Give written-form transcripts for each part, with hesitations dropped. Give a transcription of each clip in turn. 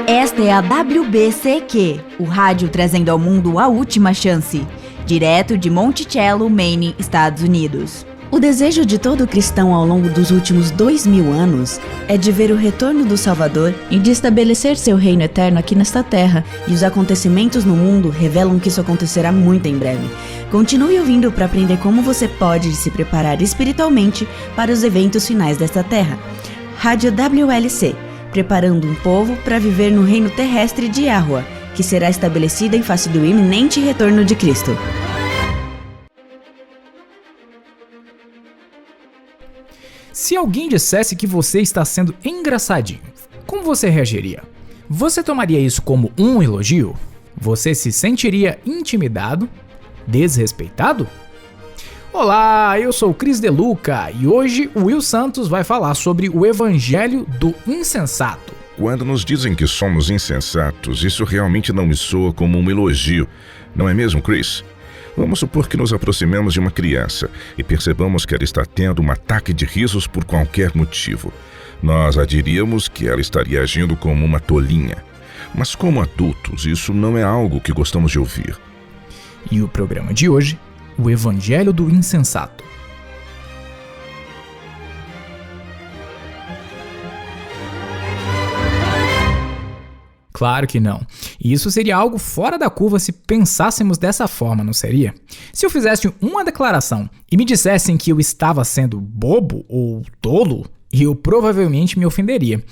Esta é a WBCQ, o rádio trazendo ao mundo a última chance, direto de Monticello, Maine, Estados Unidos. O desejo de todo cristão ao longo dos últimos 2000 anos é de ver o retorno do Salvador e de estabelecer seu reino eterno aqui nesta terra, e os acontecimentos no mundo revelam que isso acontecerá muito em breve. Continue ouvindo para aprender como você pode se preparar espiritualmente para os eventos finais desta terra. Rádio WLC, preparando um povo para viver no reino terrestre de Yahweh, que será estabelecido em face do iminente retorno de Cristo. Se alguém dissesse que você está sendo engraçadinho, como você reagiria? Você tomaria isso como um elogio? Você se sentiria intimidado? Desrespeitado? Olá, eu sou o Cris Deluca e hoje o Will Santos vai falar sobre o Evangelho do Insensato. Quando nos dizem que somos insensatos, isso realmente não me soa como um elogio, não é mesmo, Chris? Vamos supor que nos aproximemos de uma criança e percebamos que ela está tendo um ataque de risos por qualquer motivo. Nós diríamos que ela estaria agindo como uma tolinha. Mas como adultos, isso não é algo que gostamos de ouvir. E o programa de hoje, o Evangelho do Insensato. Claro que não. E isso seria algo fora da curva se pensássemos dessa forma, não seria? Se eu fizesse uma declaração e me dissessem que eu estava sendo bobo ou tolo, eu provavelmente me ofenderia.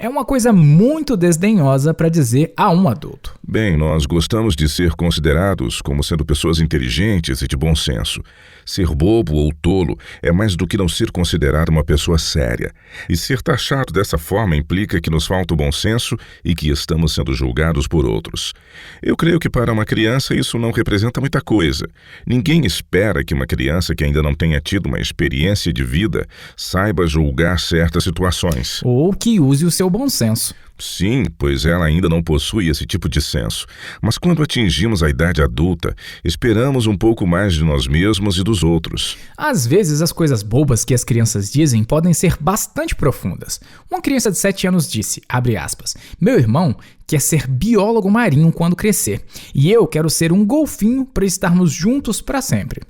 É uma coisa muito desdenhosa para dizer a um adulto. Bem, nós gostamos de ser considerados como sendo pessoas inteligentes e de bom senso. Ser bobo ou tolo é mais do que não ser considerado uma pessoa séria. E ser taxado dessa forma implica que nos falta o bom senso e que estamos sendo julgados por outros. Eu creio que para uma criança isso não representa muita coisa. Ninguém espera que uma criança que ainda não tenha tido uma experiência de vida saiba julgar certas situações. Ou que use o seu bom senso. Sim, pois ela ainda não possui esse tipo de senso. Mas quando atingimos a idade adulta, esperamos um pouco mais de nós mesmos e dos outros. Às vezes, as coisas bobas que as crianças dizem podem ser bastante profundas. Uma criança de 7 anos disse, abre aspas, meu irmão quer ser biólogo marinho quando crescer, e eu quero ser um golfinho para estarmos juntos para sempre.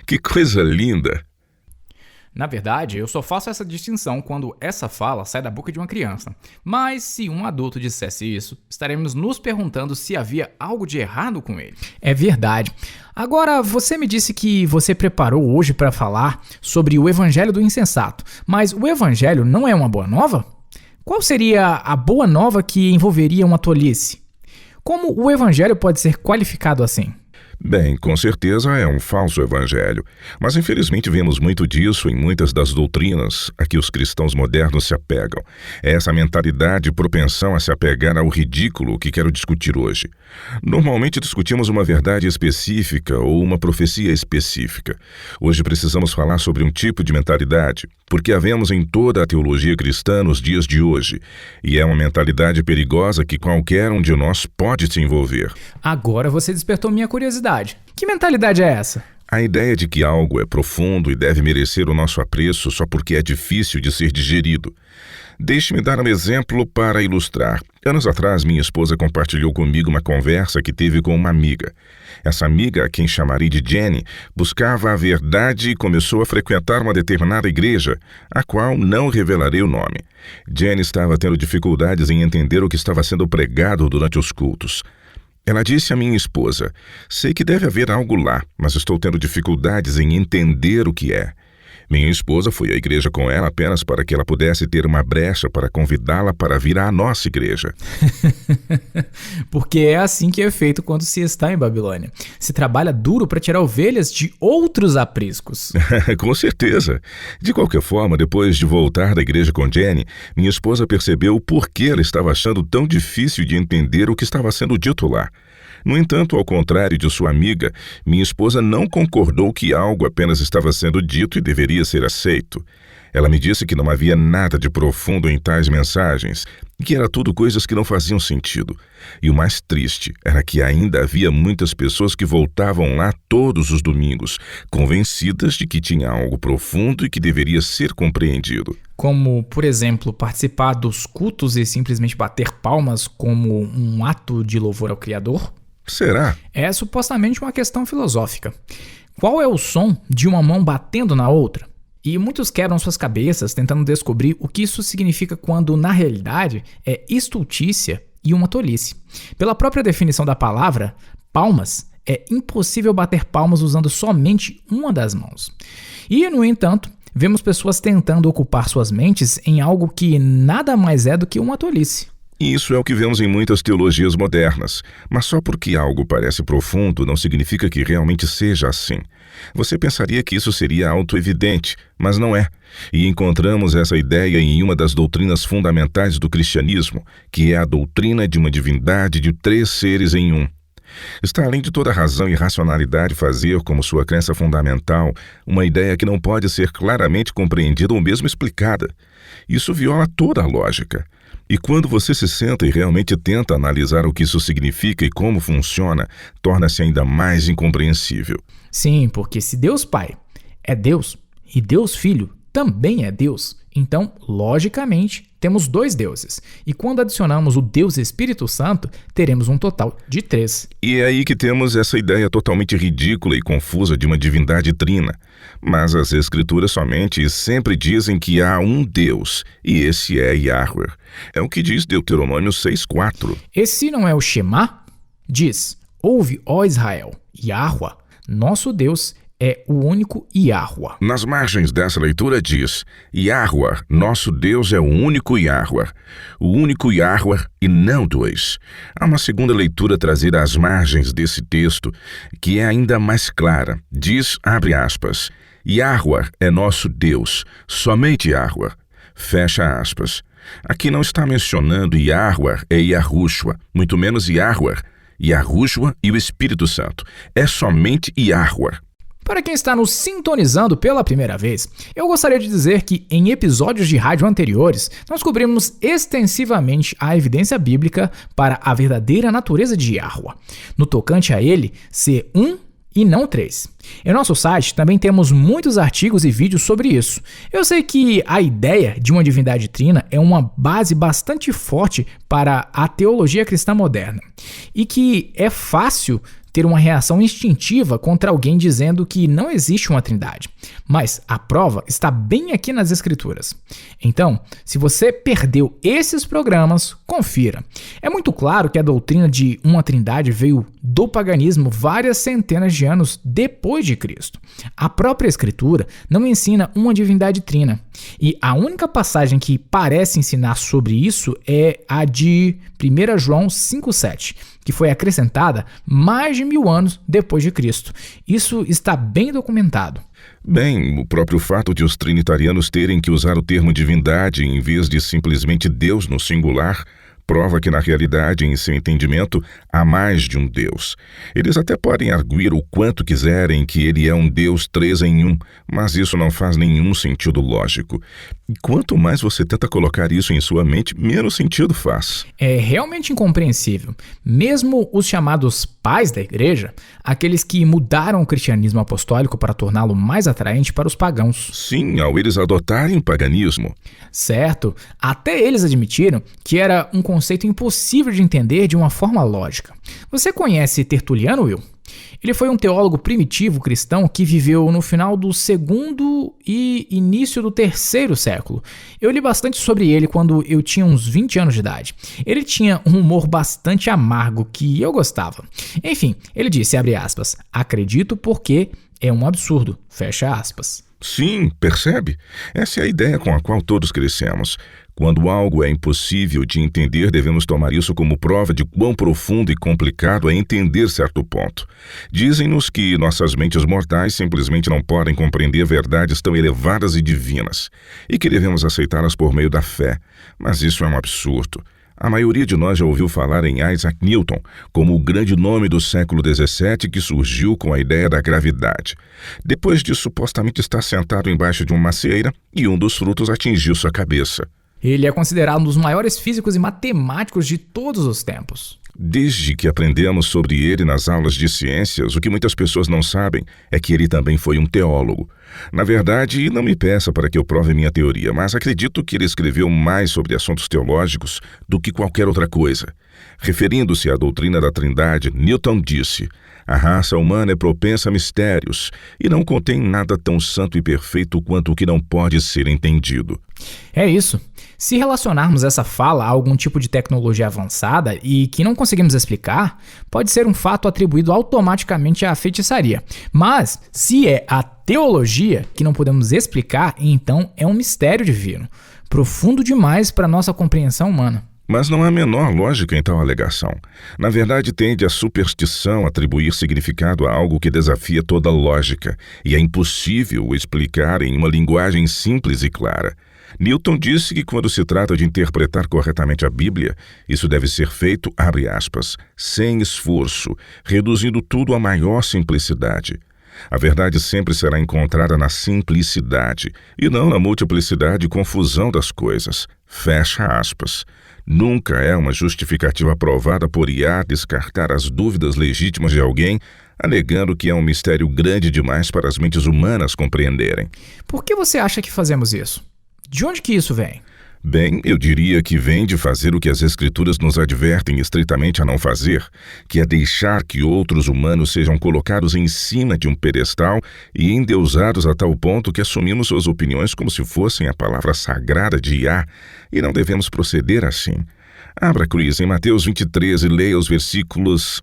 Que coisa linda! Na verdade, eu só faço essa distinção quando essa fala sai da boca de uma criança. Mas se um adulto dissesse isso, estaremos nos perguntando se havia algo de errado com ele. É verdade. Agora, você me disse que você preparou hoje para falar sobre o Evangelho do Insensato, mas o Evangelho não é uma boa nova? Qual seria a boa nova que envolveria uma tolice? Como o Evangelho pode ser qualificado assim? Bem, com certeza é um falso evangelho, mas infelizmente vemos muito disso em muitas das doutrinas a que os cristãos modernos se apegam. É essa mentalidade e propensão a se apegar ao ridículo que quero discutir hoje. Normalmente discutimos uma verdade específica ou uma profecia específica. Hoje precisamos falar sobre um tipo de mentalidade, porque a vemos em toda a teologia cristã nos dias de hoje, e é uma mentalidade perigosa que qualquer um de nós pode se envolver. Agora você despertou minha curiosidade. Que mentalidade é essa? A ideia de que algo é profundo e deve merecer o nosso apreço só porque é difícil de ser digerido. Deixe-me dar um exemplo para ilustrar. Anos atrás, minha esposa compartilhou comigo uma conversa que teve com uma amiga. Essa amiga, a quem chamarei de Jenny, buscava a verdade e começou a frequentar uma determinada igreja, a qual não revelarei o nome. Jenny estava tendo dificuldades em entender o que estava sendo pregado durante os cultos. Ela disse à minha esposa, sei que deve haver algo lá, mas estou tendo dificuldades em entender o que é. Minha esposa foi à igreja com ela apenas para que ela pudesse ter uma brecha para convidá-la para vir à nossa igreja. Porque é assim que é feito quando se está em Babilônia. Se trabalha duro para tirar ovelhas de outros apriscos. Com certeza. De qualquer forma, depois de voltar da igreja com Jenny, minha esposa percebeu por que ela estava achando tão difícil de entender o que estava sendo dito lá. No entanto, ao contrário de sua amiga, minha esposa não concordou que algo apenas estava sendo dito e deveria ser aceito. Ela me disse que não havia nada de profundo em tais mensagens, que era tudo coisas que não faziam sentido. E o mais triste era que ainda havia muitas pessoas que voltavam lá todos os domingos, convencidas de que tinha algo profundo e que deveria ser compreendido. Como, por exemplo, participar dos cultos e simplesmente bater palmas como um ato de louvor ao Criador? Será? É supostamente uma questão filosófica. Qual é o som de uma mão batendo na outra? E muitos quebram suas cabeças tentando descobrir o que isso significa quando, na realidade, é estultícia e uma tolice. Pela própria definição da palavra, palmas, é impossível bater palmas usando somente uma das mãos. E, no entanto, vemos pessoas tentando ocupar suas mentes em algo que nada mais é do que uma tolice. E isso é o que vemos em muitas teologias modernas. Mas só porque algo parece profundo não significa que realmente seja assim. Você pensaria que isso seria autoevidente, mas não é. E encontramos essa ideia em uma das doutrinas fundamentais do cristianismo, que é a doutrina de uma divindade de 3 seres em um. Está além de toda razão e racionalidade fazer como sua crença fundamental uma ideia que não pode ser claramente compreendida ou mesmo explicada. Isso viola toda a lógica. E quando você se senta e realmente tenta analisar o que isso significa e como funciona, torna-se ainda mais incompreensível. Sim, porque se Deus Pai é Deus e Deus Filho também é Deus, então, logicamente, temos 2 deuses. E quando adicionamos o Deus Espírito Santo, teremos um total de 3. E é aí que temos essa ideia totalmente ridícula e confusa de uma divindade trina. Mas as Escrituras somente e sempre dizem que há um Deus, e esse é Yahweh. É o que diz Deuteronômio 6,4. Esse não é o Shema? Diz: ouve, ó Israel, Yahweh, nosso Deus, é o único Yahweh. Nas margens dessa leitura diz: Yahweh, nosso Deus é o único Yahweh e não 2. Há uma segunda leitura trazida às margens desse texto, que é ainda mais clara. Diz, abre aspas, Yahweh é nosso Deus, somente Yahweh, fecha aspas. Aqui não está mencionando Yahweh e Yahushua, muito menos Yahweh, Yahushua e o Espírito Santo. É somente Yahweh. Para quem está nos sintonizando pela primeira vez, eu gostaria de dizer que em episódios de rádio anteriores, nós cobrimos extensivamente a evidência bíblica para a verdadeira natureza de Yahweh, no tocante a ele ser um e não 3. Em nosso site também temos muitos artigos e vídeos sobre isso. Eu sei que a ideia de uma divindade trina é uma base bastante forte para a teologia cristã moderna e que é fácil ter uma reação instintiva contra alguém dizendo que não existe uma trindade. Mas a prova está bem aqui nas Escrituras. Então, se você perdeu esses programas, confira. É muito claro que a doutrina de uma trindade veio do paganismo várias centenas de anos depois de Cristo. A própria Escritura não ensina uma divindade trina. E a única passagem que parece ensinar sobre isso é a de 1 João 5,7, que foi acrescentada mais de 1000 anos depois de Cristo. Isso está bem documentado. Bem, o próprio fato de os trinitarianos terem que usar o termo divindade em vez de simplesmente Deus no singular prova que, na realidade, em seu entendimento, há mais de um Deus. Eles até podem arguir o quanto quiserem que ele é um Deus 3 em 1, mas isso não faz nenhum sentido lógico. E quanto mais você tenta colocar isso em sua mente, menos sentido faz. É realmente incompreensível. Mesmo os chamados pais da igreja, aqueles que mudaram o cristianismo apostólico para torná-lo mais atraente para os pagãos. Sim, ao eles adotarem o paganismo. Certo, até eles admitiram que era um conceito impossível de entender de uma forma lógica. Você conhece Tertuliano, Will? Ele foi um teólogo primitivo cristão que viveu no final do 2º e início do 3º século. Eu li bastante sobre ele quando eu tinha uns 20 anos de idade. Ele tinha um humor bastante amargo que eu gostava. Enfim, ele disse, abre aspas, acredito porque é um absurdo, fecha aspas. Sim, percebe? Essa é a ideia com a qual todos crescemos. Quando algo é impossível de entender, devemos tomar isso como prova de quão profundo e complicado é entender certo ponto. Dizem-nos que nossas mentes mortais simplesmente não podem compreender verdades tão elevadas e divinas, e que devemos aceitá-las por meio da fé. Mas isso é um absurdo. A maioria de nós já ouviu falar em Isaac Newton como o grande nome do século XVII que surgiu com a ideia da gravidade. Depois de supostamente estar sentado embaixo de uma macieira e um dos frutos atingiu sua cabeça. Ele é considerado um dos maiores físicos e matemáticos de todos os tempos. Desde que aprendemos sobre ele nas aulas de ciências, o que muitas pessoas não sabem é que ele também foi um teólogo. Na verdade, não me peça para que eu prove minha teoria, mas acredito que ele escreveu mais sobre assuntos teológicos do que qualquer outra coisa. Referindo-se à doutrina da Trindade, Newton disse: "A raça humana é propensa a mistérios e não contém nada tão santo e perfeito quanto o que não pode ser entendido." É isso. Se relacionarmos essa fala a algum tipo de tecnologia avançada e que não conseguimos explicar, pode ser um fato atribuído automaticamente à feitiçaria. Mas, se é a teologia que não podemos explicar, então é um mistério divino, profundo demais para nossa compreensão humana. Mas não há a menor lógica em tal alegação. Na verdade, tende a superstição atribuir significado a algo que desafia toda lógica, e é impossível explicar em uma linguagem simples e clara. Newton disse que quando se trata de interpretar corretamente a Bíblia, isso deve ser feito, abre aspas, sem esforço, reduzindo tudo à maior simplicidade. A verdade sempre será encontrada na simplicidade, e não na multiplicidade e confusão das coisas. Fecha aspas. Nunca é uma justificativa aprovada por IA descartar as dúvidas legítimas de alguém, alegando que é um mistério grande demais para as mentes humanas compreenderem. Por que você acha que fazemos isso? De onde que isso vem? Bem, eu diria que vem de fazer o que as Escrituras nos advertem estritamente a não fazer, que é deixar que outros humanos sejam colocados em cima de um pedestal e endeusados a tal ponto que assumimos suas opiniões como se fossem a palavra sagrada de Iá, e não devemos proceder assim. Abra, Cris, em Mateus 23 e leia os versículos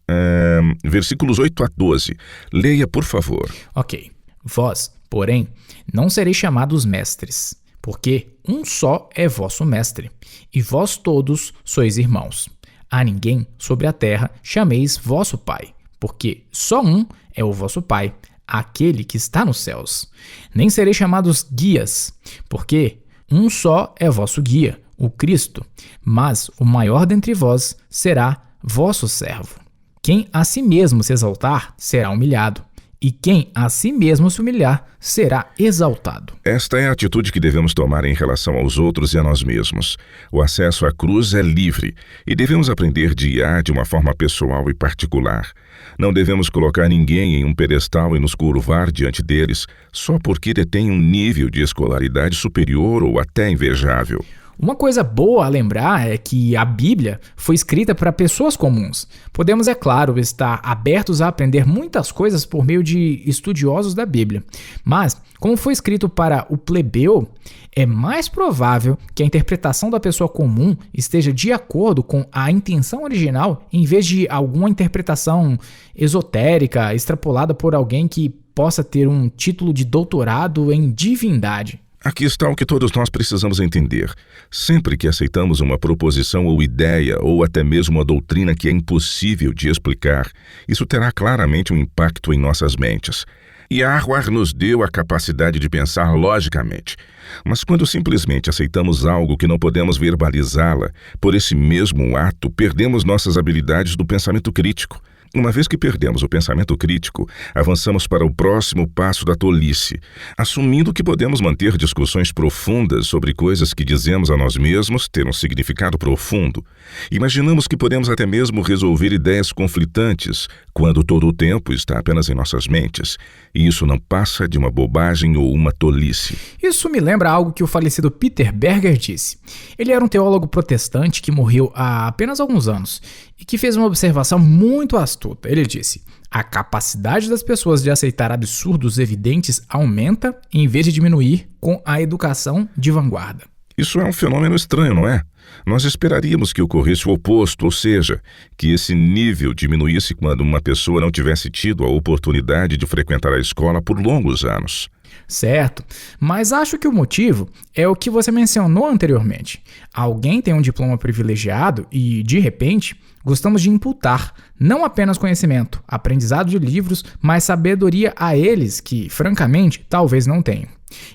8 a 12. Leia, por favor. Ok. Vós, porém, não sereis chamados mestres, porque um só é vosso mestre, e vós todos sois irmãos. A ninguém sobre a terra chameis vosso Pai, porque só um é o vosso Pai, aquele que está nos céus. Nem sereis chamados guias, porque um só é vosso guia, o Cristo, mas o maior dentre vós será vosso servo. Quem a si mesmo se exaltar será humilhado, e quem a si mesmo se humilhar será exaltado. Esta é a atitude que devemos tomar em relação aos outros e a nós mesmos. O acesso à cruz é livre e devemos aprender de Iá de uma forma pessoal e particular. Não devemos colocar ninguém em um pedestal e nos curvar diante deles só porque detém um nível de escolaridade superior ou até invejável. Uma coisa boa a lembrar é que a Bíblia foi escrita para pessoas comuns. Podemos, é claro, estar abertos a aprender muitas coisas por meio de estudiosos da Bíblia. Mas, como foi escrito para o plebeu, é mais provável que a interpretação da pessoa comum esteja de acordo com a intenção original, em vez de alguma interpretação esotérica extrapolada por alguém que possa ter um título de doutorado em divindade. Aqui está o que todos nós precisamos entender. Sempre que aceitamos uma proposição ou ideia, ou até mesmo uma doutrina que é impossível de explicar, isso terá claramente um impacto em nossas mentes. Yahweh nos deu a capacidade de pensar logicamente. Mas quando simplesmente aceitamos algo que não podemos verbalizá-la, por esse mesmo ato, perdemos nossas habilidades do pensamento crítico. Uma vez que perdemos o pensamento crítico, avançamos para o próximo passo da tolice, assumindo que podemos manter discussões profundas sobre coisas que dizemos a nós mesmos ter um significado profundo. Imaginamos que podemos até mesmo resolver ideias conflitantes, quando todo o tempo está apenas em nossas mentes, e isso não passa de uma bobagem ou uma tolice. Isso me lembra algo que o falecido Peter Berger disse. Ele era um teólogo protestante que morreu há apenas alguns anos, e que fez uma observação muito astuta. Ele disse: a capacidade das pessoas de aceitar absurdos evidentes aumenta em vez de diminuir com a educação de vanguarda. Isso é um fenômeno estranho, não é? Nós esperaríamos que ocorresse o oposto, ou seja, que esse nível diminuísse quando uma pessoa não tivesse tido a oportunidade de frequentar a escola por longos anos. Certo, mas acho que o motivo é o que você mencionou anteriormente. Alguém tem um diploma privilegiado e, de repente, gostamos de imputar não apenas conhecimento, aprendizado de livros, mas sabedoria a eles que, francamente, talvez não tenham.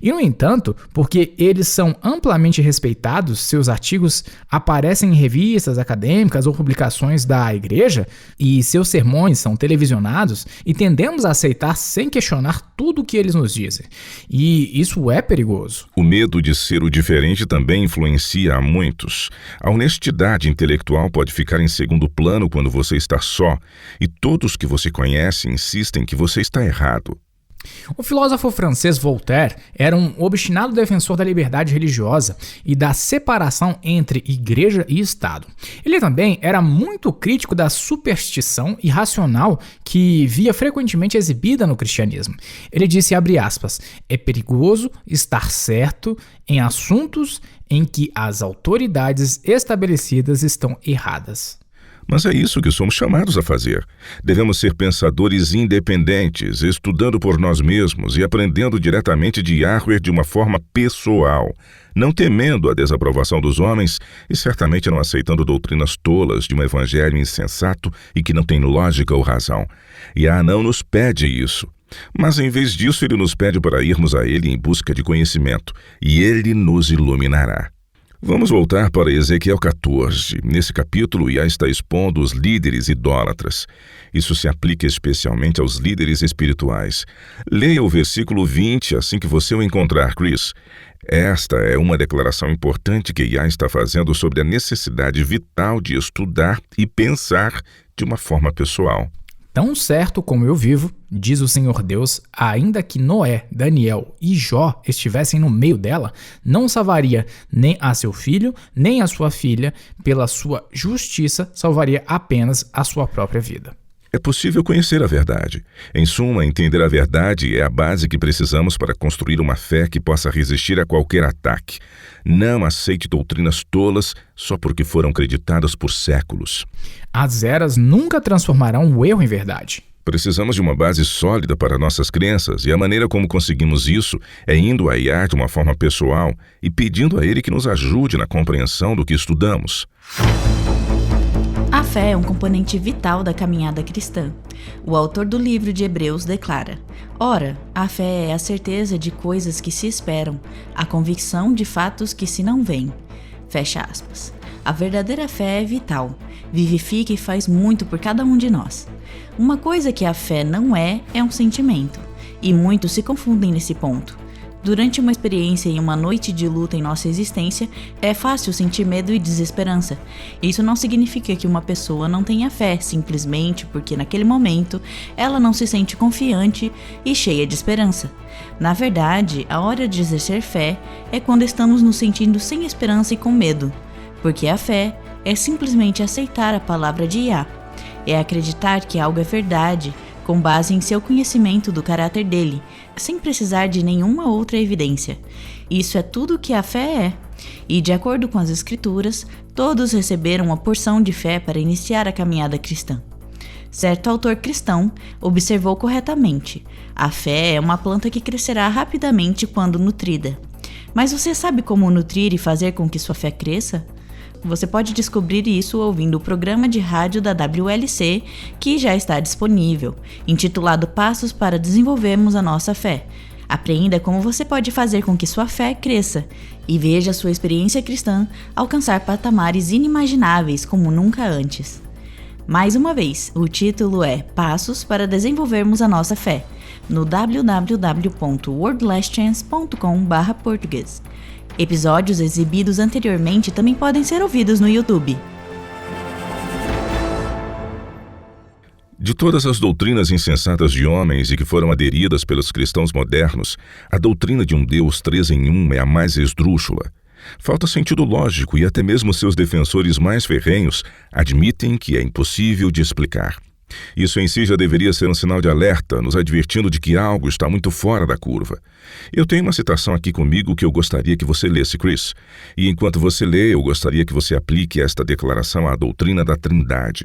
E, no entanto, porque eles são amplamente respeitados, seus artigos aparecem em revistas acadêmicas ou publicações da igreja, e seus sermões são televisionados, e tendemos a aceitar sem questionar tudo o que eles nos dizem. E isso é perigoso. O medo de ser o diferente também influencia a muitos. A honestidade intelectual pode ficar em segundo plano quando você está só, e todos que você conhece insistem que você está errado. O filósofo francês Voltaire era um obstinado defensor da liberdade religiosa e da separação entre igreja e Estado. Ele também era muito crítico da superstição irracional que via frequentemente exibida no cristianismo. Ele disse, abre aspas, é perigoso estar certo em assuntos em que as autoridades estabelecidas estão erradas. Mas é isso que somos chamados a fazer. Devemos ser pensadores independentes, estudando por nós mesmos e aprendendo diretamente de Yahweh de uma forma pessoal, não temendo a desaprovação dos homens e certamente não aceitando doutrinas tolas de um evangelho insensato e que não tem lógica ou razão. Yah não nos pede isso. Mas em vez disso, ele nos pede para irmos a ele em busca de conhecimento, e ele nos iluminará. Vamos voltar para Ezequiel 14. Nesse capítulo, Yah está expondo os líderes idólatras. Isso se aplica especialmente aos líderes espirituais. Leia o versículo 20 assim que você o encontrar, Chris. Esta é uma declaração importante que Yah está fazendo sobre a necessidade vital de estudar e pensar de uma forma pessoal. Tão certo como eu vivo, diz o Senhor Deus, ainda que Noé, Daniel e Jó estivessem no meio dela, não salvaria nem a seu filho, nem a sua filha, pela sua justiça salvaria apenas a sua própria vida. É possível conhecer a verdade. Em suma, entender a verdade é a base que precisamos para construir uma fé que possa resistir a qualquer ataque. Não aceite doutrinas tolas só porque foram acreditadas por séculos. As eras nunca transformarão o erro em verdade. Precisamos de uma base sólida para nossas crenças, e a maneira como conseguimos isso é indo a Yah de uma forma pessoal e pedindo a Ele que nos ajude na compreensão do que estudamos. A fé é um componente vital da caminhada cristã. O autor do livro de Hebreus declara: ora, a fé é a certeza de coisas que se esperam, a convicção de fatos que se não veem. Fecha aspas. A verdadeira fé é vital, vivifica e faz muito por cada um de nós. Uma coisa que a fé não é um sentimento, e muitos se confundem nesse ponto. Durante uma experiência e uma noite de luta em nossa existência, é fácil sentir medo e desesperança. Isso não significa que uma pessoa não tenha fé, simplesmente porque naquele momento ela não se sente confiante e cheia de esperança. Na verdade, a hora de exercer fé é quando estamos nos sentindo sem esperança e com medo, porque a fé é simplesmente aceitar a palavra de Yah, é acreditar que algo é verdade, com base em seu conhecimento do caráter dele, sem precisar de nenhuma outra evidência. Isso é tudo que a fé é. E, de acordo com as Escrituras, todos receberam uma porção de fé para iniciar a caminhada cristã. Certo autor cristão observou corretamente: a fé é uma planta que crescerá rapidamente quando nutrida. Mas você sabe como nutrir e fazer com que sua fé cresça? Você pode descobrir isso ouvindo o programa de rádio da WLC, que já está disponível, intitulado Passos para Desenvolvermos a Nossa Fé. Aprenda como você pode fazer com que sua fé cresça e veja sua experiência cristã alcançar patamares inimagináveis como nunca antes. Mais uma vez, o título é Passos para Desenvolvermos a Nossa Fé, no www.wordlastchance.com/português. Episódios exibidos anteriormente também podem ser ouvidos no YouTube. De todas as doutrinas insensatas de homens e que foram aderidas pelos cristãos modernos, a doutrina de um Deus 3 em 1 é a mais esdrúxula. Falta sentido lógico e até mesmo seus defensores mais ferrenhos admitem que é impossível de explicar. Isso em si já deveria ser um sinal de alerta, nos advertindo de que algo está muito fora da curva. Eu tenho uma citação aqui comigo que eu gostaria que você lesse, Chris. E enquanto você lê, eu gostaria que você aplique esta declaração à doutrina da Trindade.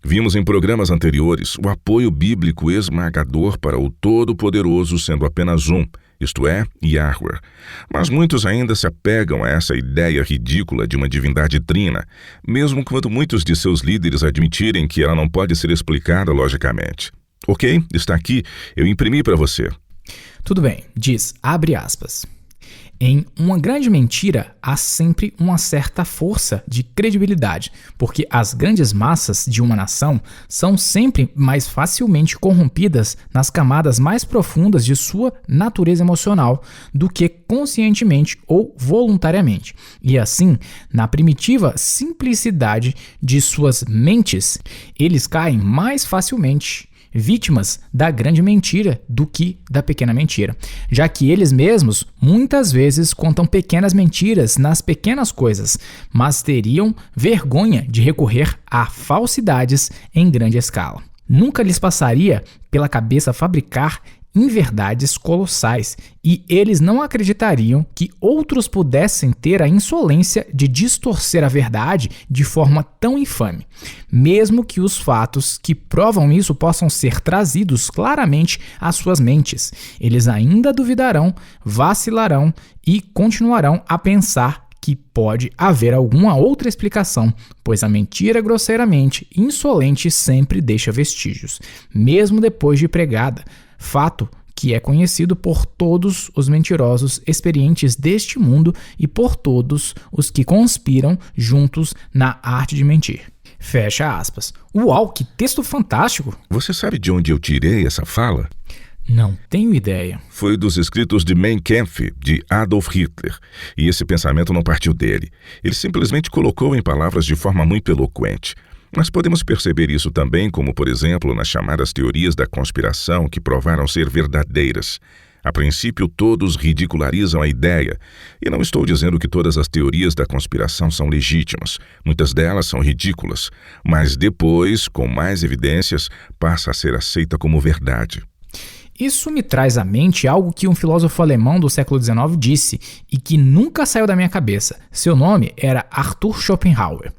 Vimos em programas anteriores o apoio bíblico esmagador para o Todo-Poderoso sendo apenas um, isto é, Yahweh. Mas muitos ainda se apegam a essa ideia ridícula de uma divindade trina, mesmo quando muitos de seus líderes admitirem que ela não pode ser explicada logicamente. Ok? Está aqui, eu imprimi para você. Tudo bem, diz, abre aspas. Em uma grande mentira, há sempre uma certa força de credibilidade, porque as grandes massas de uma nação são sempre mais facilmente corrompidas nas camadas mais profundas de sua natureza emocional do que conscientemente ou voluntariamente. E assim, na primitiva simplicidade de suas mentes, eles caem mais facilmente vítimas da grande mentira do que da pequena mentira, já que eles mesmos muitas vezes contam pequenas mentiras nas pequenas coisas, mas teriam vergonha de recorrer a falsidades em grande escala. Nunca lhes passaria pela cabeça fabricar inverdades colossais, e eles não acreditariam que outros pudessem ter a insolência de distorcer a verdade de forma tão infame, mesmo que os fatos que provam isso possam ser trazidos claramente às suas mentes. Eles ainda duvidarão, vacilarão e continuarão a pensar que pode haver alguma outra explicação, pois a mentira grosseiramente insolente sempre deixa vestígios, mesmo depois de pregada. Fato que é conhecido por todos os mentirosos experientes deste mundo e por todos os que conspiram juntos na arte de mentir. Fecha aspas. Uau, que texto fantástico! Você sabe de onde eu tirei essa fala? Não tenho ideia. Foi dos escritos de Mein Kampf, de Adolf Hitler. E esse pensamento não partiu dele. Ele simplesmente colocou em palavras de forma muito eloquente. Nós podemos perceber isso também, como, por exemplo, nas chamadas teorias da conspiração que provaram ser verdadeiras. A princípio, todos ridicularizam a ideia. E não estou dizendo que todas as teorias da conspiração são legítimas. Muitas delas são ridículas. Mas depois, com mais evidências, passa a ser aceita como verdade. Isso me traz à mente algo que um filósofo alemão do século XIX disse e que nunca saiu da minha cabeça. Seu nome era Arthur Schopenhauer.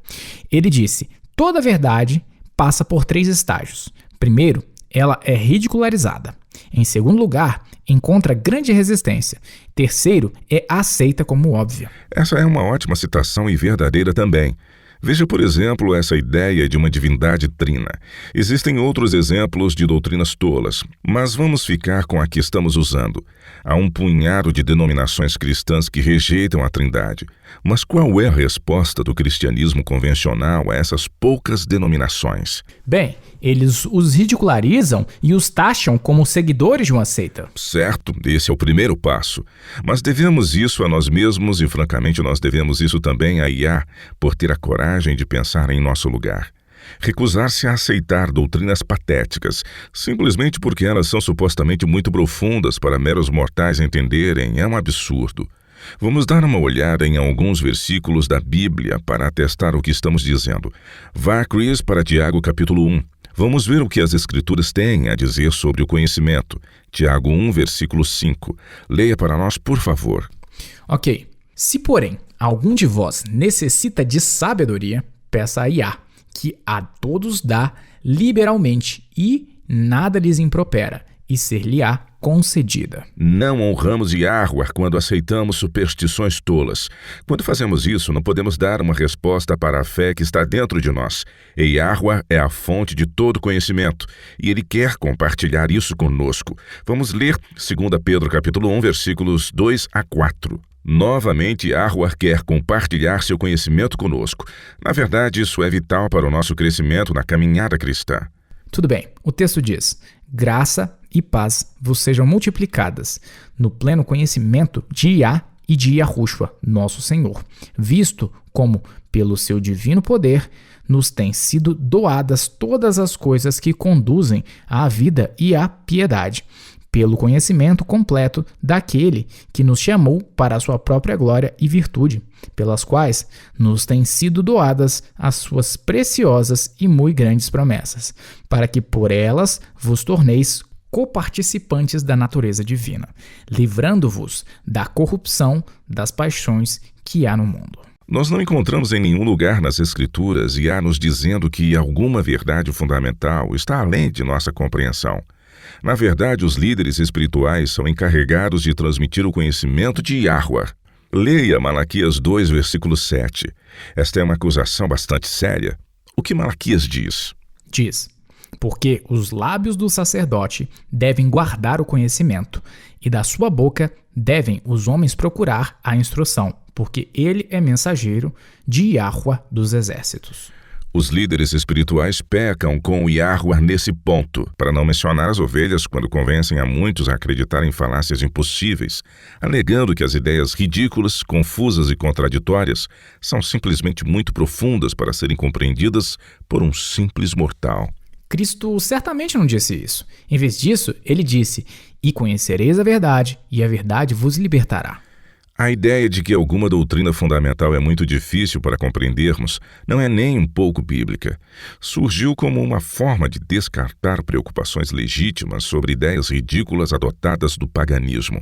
Ele disse: toda verdade passa por 3 estágios. Primeiro, ela é ridicularizada. Em segundo lugar, encontra grande resistência. Terceiro, é aceita como óbvia. Essa é uma ótima citação e verdadeira também. Veja, por exemplo, essa ideia de uma divindade trina. Existem outros exemplos de doutrinas tolas, mas vamos ficar com a que estamos usando. Há um punhado de denominações cristãs que rejeitam a Trindade. Mas qual é a resposta do cristianismo convencional a essas poucas denominações? Bem, eles os ridicularizam e os taxam como seguidores de uma seita. Certo, esse é o primeiro passo. Mas devemos isso a nós mesmos e, francamente, nós devemos isso também a IA, por ter a coragem de pensar em nosso lugar. Recusar-se a aceitar doutrinas patéticas, simplesmente porque elas são supostamente muito profundas para meros mortais entenderem, é um absurdo. Vamos dar uma olhada em alguns versículos da Bíblia para atestar o que estamos dizendo. Vá, Chris, para Tiago capítulo 1. Vamos ver o que as Escrituras têm a dizer sobre o conhecimento. Tiago 1, versículo 5. Leia para nós, por favor. Ok. Se, porém, algum de vós necessita de sabedoria, peça a Iá, que a todos dá liberalmente e nada lhes impropera, e ser-lhe-á concedida. Não honramos Yahweh quando aceitamos superstições tolas. Quando fazemos isso, não podemos dar uma resposta para a fé que está dentro de nós. E Yahweh é a fonte de todo conhecimento, e Ele quer compartilhar isso conosco. Vamos ler 2 Pedro capítulo 1, versículos 2 a 4. Novamente, Yahweh quer compartilhar seu conhecimento conosco. Na verdade, isso é vital para o nosso crescimento na caminhada cristã. Tudo bem, o texto diz: graça e paz vos sejam multiplicadas no pleno conhecimento de Iá e de Yahushua, nosso Senhor, visto como, pelo seu divino poder, nos têm sido doadas todas as coisas que conduzem à vida e à piedade, pelo conhecimento completo daquele que nos chamou para a sua própria glória e virtude, pelas quais nos têm sido doadas as suas preciosas e muito grandes promessas, para que por elas vos torneis coparticipantes da natureza divina, livrando-vos da corrupção das paixões que há no mundo. Nós não encontramos em nenhum lugar nas Escrituras Iá nos dizendo que alguma verdade fundamental está além de nossa compreensão. Na verdade, os líderes espirituais são encarregados de transmitir o conhecimento de Yahweh. Leia Malaquias 2, versículo 7. Esta é uma acusação bastante séria. O que Malaquias diz? Diz: Porque os lábios do sacerdote devem guardar o conhecimento, e da sua boca devem os homens procurar a instrução, porque ele é mensageiro de Yahweh dos exércitos. Os líderes espirituais pecam com o Yahweh nesse ponto, para não mencionar as ovelhas quando convencem a muitos a acreditar em falácias impossíveis, alegando que as ideias ridículas, confusas e contraditórias são simplesmente muito profundas para serem compreendidas por um simples mortal. Cristo certamente não disse isso. Em vez disso, ele disse: "E conhecereis a verdade, e a verdade vos libertará." A ideia de que alguma doutrina fundamental é muito difícil para compreendermos não é nem um pouco bíblica. Surgiu como uma forma de descartar preocupações legítimas sobre ideias ridículas adotadas do paganismo.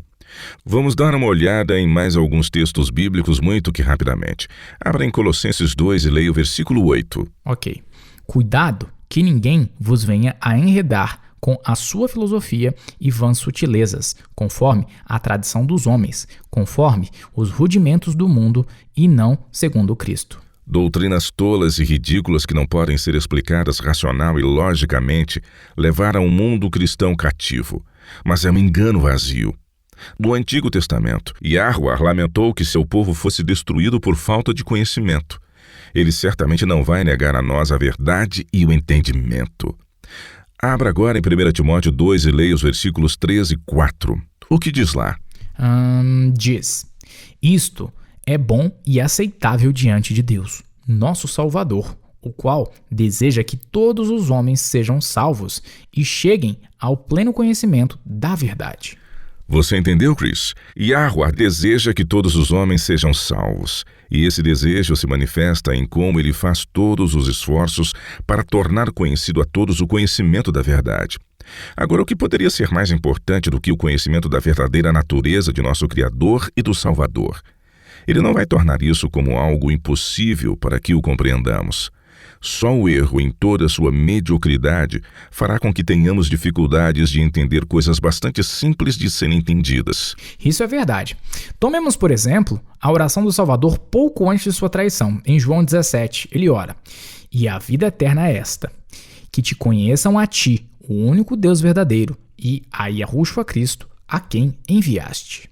Vamos dar uma olhada em mais alguns textos bíblicos muito que rapidamente. Abra em Colossenses 2 e leia o versículo 8. Ok. Cuidado que ninguém vos venha a enredar com a sua filosofia e vãs sutilezas, conforme a tradição dos homens, conforme os rudimentos do mundo e não segundo Cristo. Doutrinas tolas e ridículas que não podem ser explicadas racional e logicamente levaram o mundo cristão cativo. Mas é um engano vazio. No Antigo Testamento, Yahweh lamentou que seu povo fosse destruído por falta de conhecimento. Ele certamente não vai negar a nós a verdade e o entendimento. Abra agora em 1 Timóteo 2 e leia os versículos 3 e 4. O que diz lá? Diz: "Isto é bom e aceitável diante de Deus, nosso Salvador, o qual deseja que todos os homens sejam salvos e cheguem ao pleno conhecimento da verdade." Você entendeu, Chris? Yahweh deseja que todos os homens sejam salvos. E esse desejo se manifesta em como ele faz todos os esforços para tornar conhecido a todos o conhecimento da verdade. Agora, o que poderia ser mais importante do que o conhecimento da verdadeira natureza de nosso Criador e do Salvador? Ele não vai tornar isso como algo impossível para que o compreendamos. Só o erro, em toda a sua mediocridade, fará com que tenhamos dificuldades de entender coisas bastante simples de serem entendidas. Isso é verdade. Tomemos, por exemplo, a oração do Salvador pouco antes de sua traição. Em João 17, ele ora: "E a vida eterna é esta, que te conheçam a ti, o único Deus verdadeiro, e a Yahushua Cristo, a quem enviaste."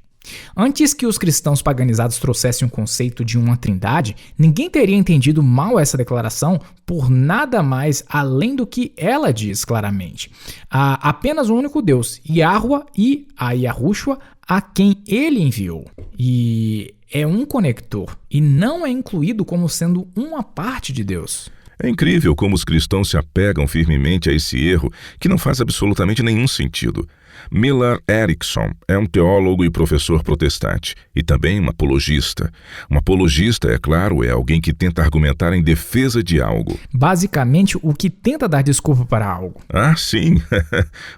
Antes que os cristãos paganizados trouxessem o conceito de uma trindade, ninguém teria entendido mal essa declaração por nada mais além do que ela diz claramente. Há apenas um único Deus, Yahweh, e a Yahushua, a quem ele enviou. E é um conector, e não é incluído como sendo uma parte de Deus. É incrível como os cristãos se apegam firmemente a esse erro que não faz absolutamente nenhum sentido. Millard Erickson é um teólogo e professor protestante e também um apologista. Um apologista, é claro, é alguém que tenta argumentar em defesa de algo. Basicamente, o que tenta dar desculpa para algo. Ah, sim.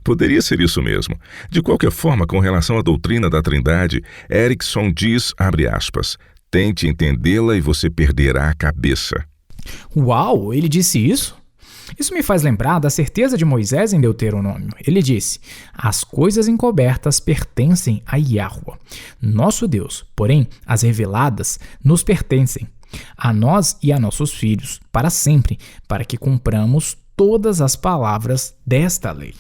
Poderia ser isso mesmo. De qualquer forma, com relação à doutrina da Trindade, Erickson diz, abre aspas, "tente entendê-la e você perderá a cabeça." Uau, ele disse isso? Isso me faz lembrar da certeza de Moisés em Deuteronômio. Ele disse: "As coisas encobertas pertencem a Yahweh, nosso Deus, porém as reveladas nos pertencem, a nós e a nossos filhos, para sempre, para que cumpramos todas as palavras desta lei."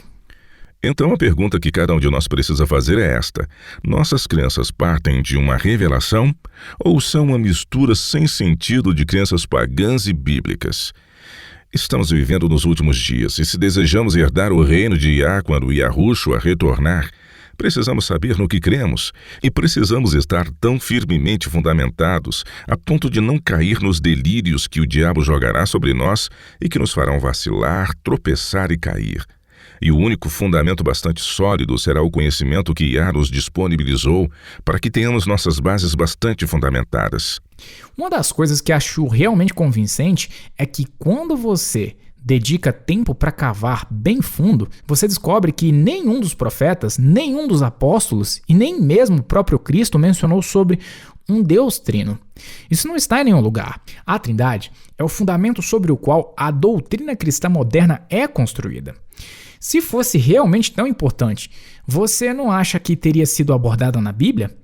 Então a pergunta que cada um de nós precisa fazer é esta: nossas crenças partem de uma revelação ou são uma mistura sem sentido de crenças pagãs e bíblicas? Estamos vivendo nos últimos dias e se desejamos herdar o reino de Yah quando Yahushua retornar, precisamos saber no que cremos e precisamos estar tão firmemente fundamentados a ponto de não cair nos delírios que o diabo jogará sobre nós e que nos farão vacilar, tropeçar e cair. E o único fundamento bastante sólido será o conhecimento que Yah nos disponibilizou para que tenhamos nossas bases bastante fundamentadas. Uma das coisas que acho realmente convincente é que quando você dedica tempo para cavar bem fundo, você descobre que nenhum dos profetas, nenhum dos apóstolos e nem mesmo o próprio Cristo mencionou sobre um Deus trino. Isso não está em nenhum lugar. A Trindade é o fundamento sobre o qual a doutrina cristã moderna é construída. Se fosse realmente tão importante, você não acha que teria sido abordada na Bíblia?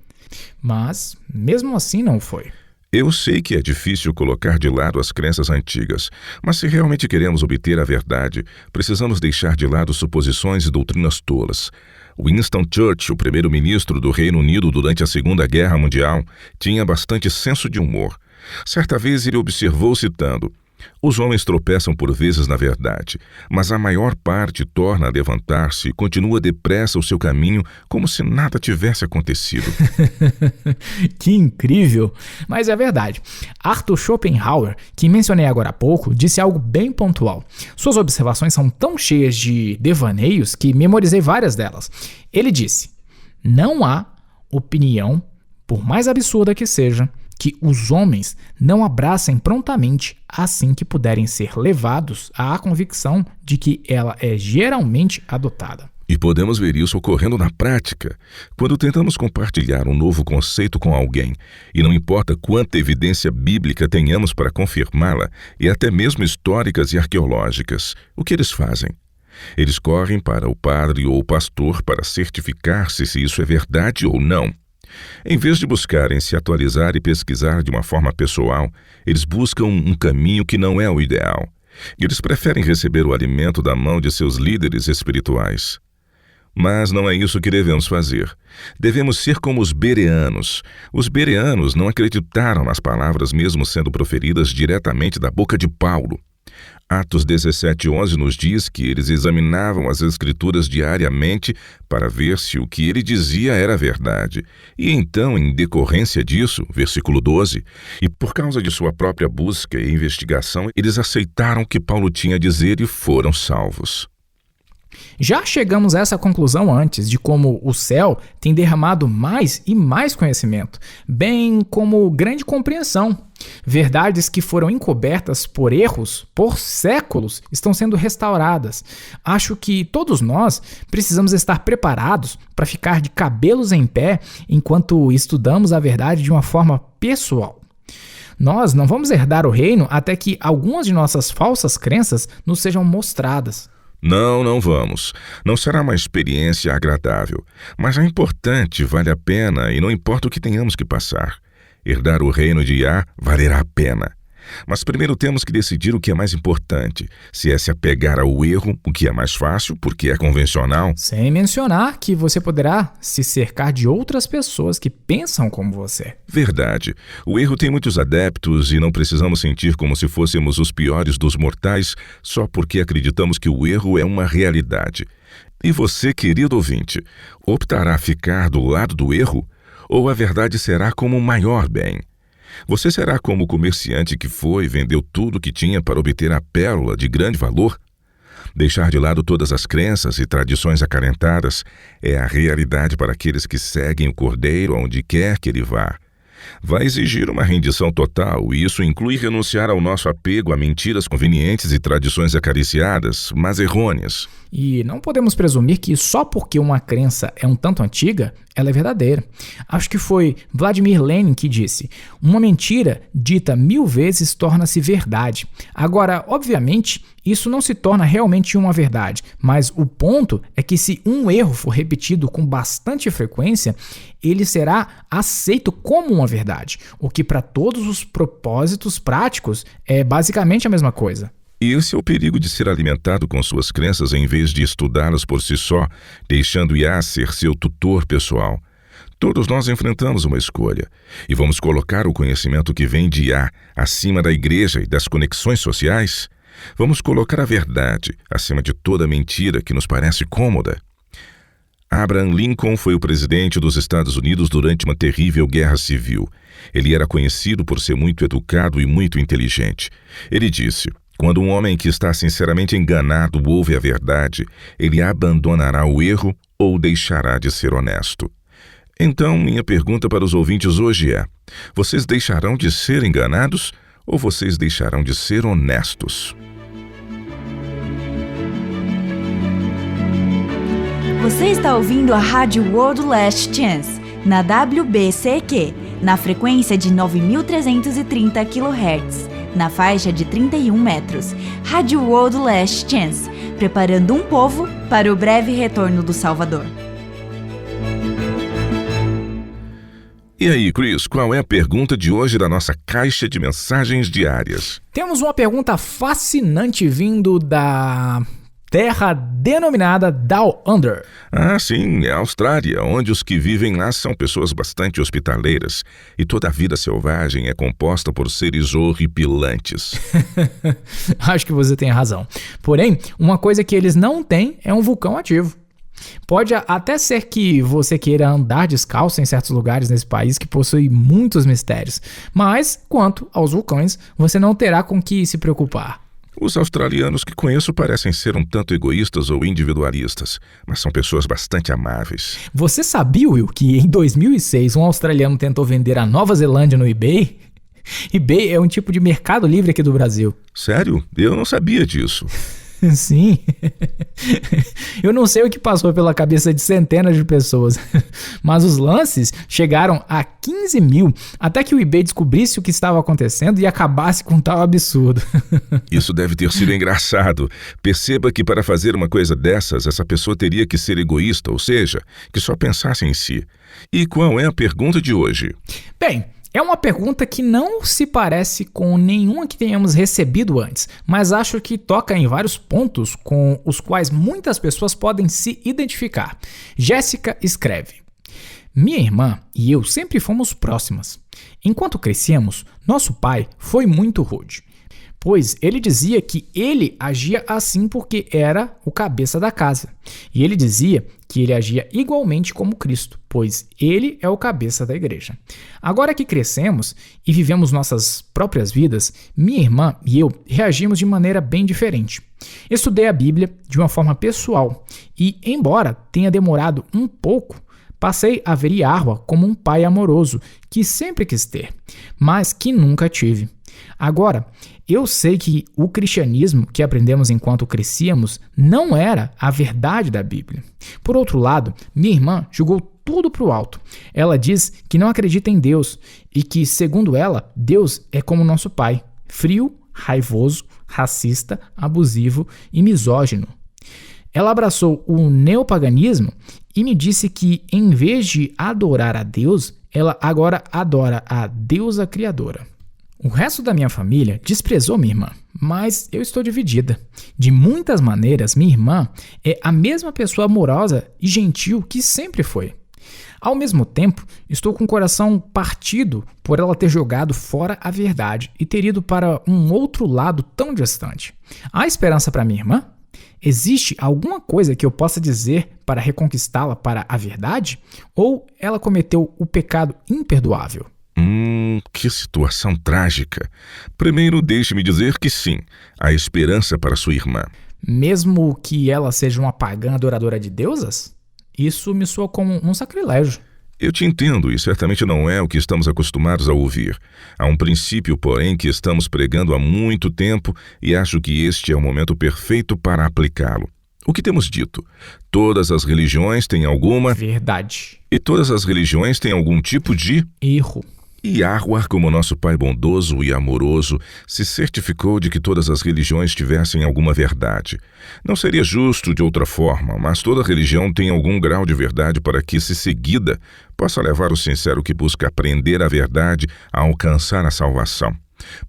Mas, mesmo assim, não foi. Eu sei que é difícil colocar de lado as crenças antigas, mas se realmente queremos obter a verdade, precisamos deixar de lado suposições e doutrinas tolas. Winston Churchill, o primeiro-ministro do Reino Unido durante a Segunda Guerra Mundial, tinha bastante senso de humor. Certa vez ele observou citando: "Os homens tropeçam por vezes na verdade, mas a maior parte torna a levantar-se e continua depressa o seu caminho como se nada tivesse acontecido." Que incrível! Mas é verdade. Arthur Schopenhauer, que mencionei agora há pouco, disse algo bem pontual. Suas observações são tão cheias de devaneios que memorizei várias delas. Ele disse: "Não há opinião, por mais absurda que seja, que os homens não abracem prontamente assim que puderem ser levados à convicção de que ela é geralmente adotada." E podemos ver isso ocorrendo na prática. Quando tentamos compartilhar um novo conceito com alguém, e não importa quanta evidência bíblica tenhamos para confirmá-la, e até mesmo históricas e arqueológicas, o que eles fazem? Eles correm para o padre ou o pastor para certificar-se se isso é verdade ou não. Em vez de buscarem se atualizar e pesquisar de uma forma pessoal, eles buscam um caminho que não é o ideal. Eles preferem receber o alimento da mão de seus líderes espirituais. Mas não é isso que devemos fazer. Devemos ser como os bereanos. Os bereanos não acreditaram nas palavras mesmo sendo proferidas diretamente da boca de Paulo. Atos 17:11 nos diz que eles examinavam as Escrituras diariamente para ver se o que ele dizia era verdade. E então, em decorrência disso, versículo 12, e por causa de sua própria busca e investigação, eles aceitaram o que Paulo tinha a dizer e foram salvos. Já chegamos a essa conclusão antes de como o céu tem derramado mais e mais conhecimento, bem como grande compreensão. Verdades que foram encobertas por erros por séculos estão sendo restauradas. Acho que todos nós precisamos estar preparados para ficar de cabelos em pé enquanto estudamos a verdade de uma forma pessoal. Nós não vamos herdar o reino até que algumas de nossas falsas crenças nos sejam mostradas. Não vamos. Não será uma experiência agradável, mas é importante, vale a pena e não importa o que tenhamos que passar. Herdar o reino de Yah valerá a pena. Mas primeiro temos que decidir o que é mais importante, se é se apegar ao erro, o que é mais fácil, porque é convencional. Sem mencionar que você poderá se cercar de outras pessoas que pensam como você. Verdade. O erro tem muitos adeptos e não precisamos sentir como se fôssemos os piores dos mortais só porque acreditamos que o erro é uma realidade. E você, querido ouvinte, optará ficar do lado do erro ou a verdade será como o maior bem? Você será como o comerciante que foi e vendeu tudo que tinha para obter a pérola de grande valor? Deixar de lado todas as crenças e tradições acalentadas é a realidade para aqueles que seguem o Cordeiro aonde quer que ele vá. Vai exigir uma rendição total e isso inclui renunciar ao nosso apego a mentiras convenientes e tradições acariciadas, mas errôneas. E não podemos presumir que só porque uma crença é um tanto antiga, ela é verdadeira. Acho que foi Vladimir Lenin que disse: "Uma mentira dita 1000 vezes torna-se verdade." Agora, obviamente, isso não se torna realmente uma verdade, mas o ponto é que se um erro for repetido com bastante frequência, ele será aceito como uma verdade, o que para todos os propósitos práticos é basicamente a mesma coisa. E esse é o perigo de ser alimentado com suas crenças em vez de estudá-las por si só, deixando Yah ser seu tutor pessoal. Todos nós enfrentamos uma escolha, e vamos colocar o conhecimento que vem de Yah acima da igreja e das conexões sociais? Vamos colocar a verdade acima de toda mentira que nos parece cômoda? Abraham Lincoln foi o presidente dos Estados Unidos durante uma terrível guerra civil. Ele era conhecido por ser muito educado e muito inteligente. Ele disse: "Quando um homem que está sinceramente enganado ouve a verdade, ele abandonará o erro ou deixará de ser honesto." Então, minha pergunta para os ouvintes hoje é: vocês deixarão de ser enganados ou vocês deixarão de ser honestos? Você está ouvindo a Rádio World Last Chance, na WBCQ, na frequência de 9.330 kHz, na faixa de 31 metros. Rádio World Last Chance, preparando um povo para o breve retorno do Salvador. E aí, Chris, qual é a pergunta de hoje da nossa caixa de mensagens diárias? Temos uma pergunta fascinante vindo da terra denominada Down Under. Ah, sim, é a Austrália, onde os que vivem lá são pessoas bastante hospitaleiras e toda a vida selvagem é composta por seres horripilantes. Acho que você tem razão. Porém, uma coisa que eles não têm é um vulcão ativo. Pode até ser que você queira andar descalço em certos lugares nesse país que possui muitos mistérios, mas quanto aos vulcões, você não terá com que se preocupar. Os australianos que conheço parecem ser um tanto egoístas ou individualistas, mas são pessoas bastante amáveis. Você sabia, Will, que em 2006 um australiano tentou vender a Nova Zelândia no eBay? eBay é um tipo de mercado livre aqui do Brasil. Sério? Eu não sabia disso. Sim. Eu não sei o que passou pela cabeça de centenas de pessoas, mas os lances chegaram a 15 mil até que o eBay descobrisse o que estava acontecendo e acabasse com tal absurdo. Isso deve ter sido engraçado. Perceba que para fazer uma coisa dessas, essa pessoa teria que ser egoísta, ou seja, que só pensasse em si. E qual é a pergunta de hoje? Bem, é uma pergunta que não se parece com nenhuma que tenhamos recebido antes, mas acho que toca em vários pontos com os quais muitas pessoas podem se identificar. Jéssica escreve: minha irmã e eu sempre fomos próximas. Enquanto crescíamos, nosso pai foi muito rude, pois ele dizia que ele agia assim porque era o cabeça da casa. E ele dizia que ele agia igualmente como Cristo, pois ele é o cabeça da igreja. Agora que crescemos e vivemos nossas próprias vidas, minha irmã e eu reagimos de maneira bem diferente. Estudei a Bíblia de uma forma pessoal e, embora tenha demorado um pouco, passei a ver Yahweh como um pai amoroso que sempre quis ter, mas que nunca tive. Agora, eu sei que o cristianismo que aprendemos enquanto crescíamos não era a verdade da Bíblia. Por outro lado, minha irmã jogou tudo para o alto. Ela diz que não acredita em Deus e que, segundo ela, Deus é como nosso pai, frio, raivoso, racista, abusivo e misógino. Ela abraçou o neopaganismo e me disse que, em vez de adorar a Deus, ela agora adora a deusa criadora. O resto da minha família desprezou minha irmã, mas eu estou dividida. De muitas maneiras, minha irmã é a mesma pessoa amorosa e gentil que sempre foi. Ao mesmo tempo, estou com o coração partido por ela ter jogado fora a verdade e ter ido para um outro lado tão distante. Há esperança para minha irmã? Existe alguma coisa que eu possa dizer para reconquistá-la para a verdade? Ou ela cometeu o pecado imperdoável? Que situação trágica. Primeiro, deixe-me dizer que sim, há esperança para sua irmã. Mesmo que ela seja uma pagã adoradora de deusas? Isso me soa como um sacrilégio. Eu te entendo e certamente não é o que estamos acostumados a ouvir. Há um princípio, porém, que estamos pregando há muito tempo e acho que este é o momento perfeito para aplicá-lo. O que temos dito? Todas as religiões têm alguma... verdade. E todas as religiões têm algum tipo de... erro. E Yahweh, como nosso Pai bondoso e amoroso, se certificou de que todas as religiões tivessem alguma verdade. Não seria justo de outra forma, mas toda religião tem algum grau de verdade para que, se seguida, possa levar o sincero que busca aprender a verdade a alcançar a salvação.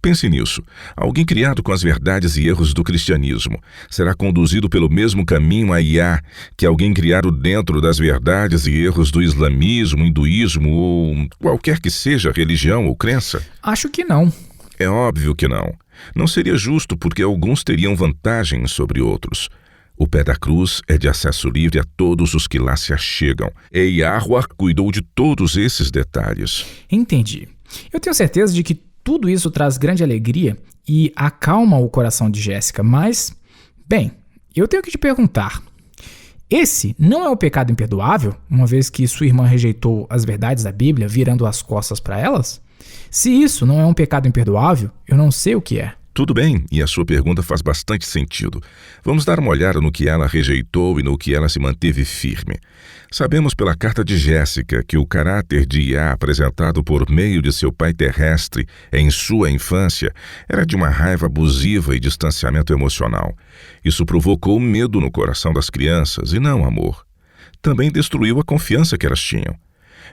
Pense nisso. Alguém criado com as verdades e erros do cristianismo será conduzido pelo mesmo caminho a Yah que alguém criado dentro das verdades e erros do islamismo, hinduísmo ou qualquer que seja a religião ou crença? Acho que não. É óbvio que não. Não seria justo porque alguns teriam vantagem sobre outros. O pé da cruz é de acesso livre a todos os que lá se achegam. E Yahweh cuidou de todos esses detalhes. Entendi. Eu tenho certeza de que tudo isso traz grande alegria e acalma o coração de Jéssica, mas, bem, eu tenho que te perguntar, esse não é o pecado imperdoável, uma vez que sua irmã rejeitou as verdades da Bíblia, virando as costas para elas? Se isso não é um pecado imperdoável, eu não sei o que é. Tudo bem, e a sua pergunta faz bastante sentido. Vamos dar uma olhada no que ela rejeitou e no que ela se manteve firme. Sabemos pela carta de Jéssica que o caráter de Yah apresentado por meio de seu pai terrestre em sua infância era de uma raiva abusiva e distanciamento emocional. Isso provocou medo no coração das crianças e não amor. Também destruiu a confiança que elas tinham.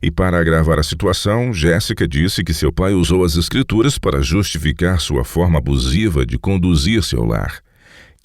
E para agravar a situação, Jéssica disse que seu pai usou as escrituras para justificar sua forma abusiva de conduzir seu lar.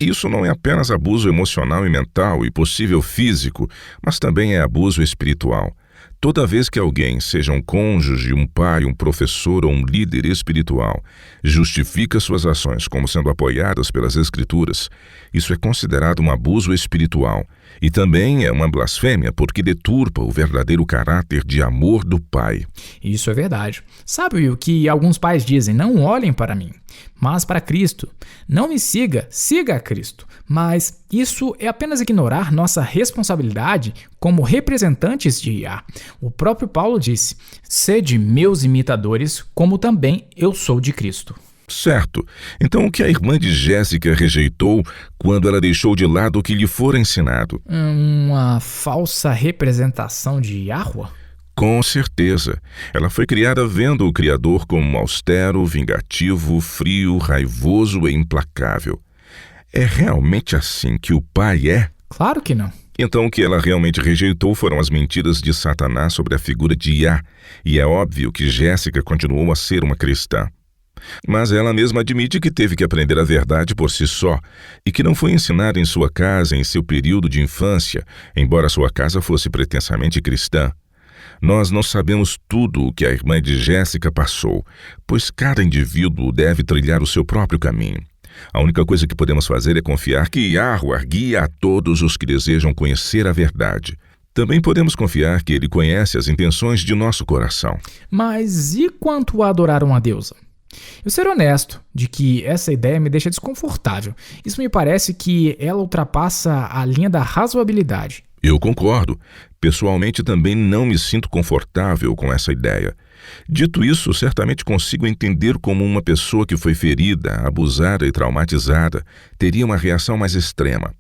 Isso não é apenas abuso emocional e mental e possível físico, mas também é abuso espiritual. Toda vez que alguém, seja um cônjuge, um pai, um professor ou um líder espiritual, justifica suas ações como sendo apoiadas pelas Escrituras, isso é considerado um abuso espiritual e também é uma blasfêmia porque deturpa o verdadeiro caráter de amor do pai. Isso é verdade. Sabe o que alguns pais dizem? Não olhem para mim, mas para Cristo. Não me siga, siga a Cristo. Mas isso é apenas ignorar nossa responsabilidade como representantes de Yah. O próprio Paulo disse: sede meus imitadores, como também eu sou de Cristo. Certo. Então o que a irmã de Jéssica rejeitou quando ela deixou de lado o que lhe fora ensinado? Uma falsa representação de Yahweh? Com certeza. Ela foi criada vendo o Criador como austero, vingativo, frio, raivoso e implacável. É realmente assim que o pai é? Claro que não. Então o que ela realmente rejeitou foram as mentiras de Satanás sobre a figura de Yah, e é óbvio que Jéssica continuou a ser uma cristã. Mas ela mesma admite que teve que aprender a verdade por si só e que não foi ensinada em sua casa em seu período de infância, embora sua casa fosse pretensamente cristã. Nós não sabemos tudo o que a irmã de Jéssica passou, pois cada indivíduo deve trilhar o seu próprio caminho. A única coisa que podemos fazer é confiar que Yahweh guia a todos os que desejam conhecer a verdade. Também podemos confiar que Ele conhece as intenções de nosso coração. Mas e quanto a adorar uma deusa? Eu ser honesto de que essa ideia me deixa desconfortável. Isso me parece que ela ultrapassa a linha da razoabilidade. Eu concordo. Pessoalmente também não me sinto confortável com essa ideia. Dito isso, certamente consigo entender como uma pessoa que foi ferida, abusada e traumatizada teria uma reação mais extrema.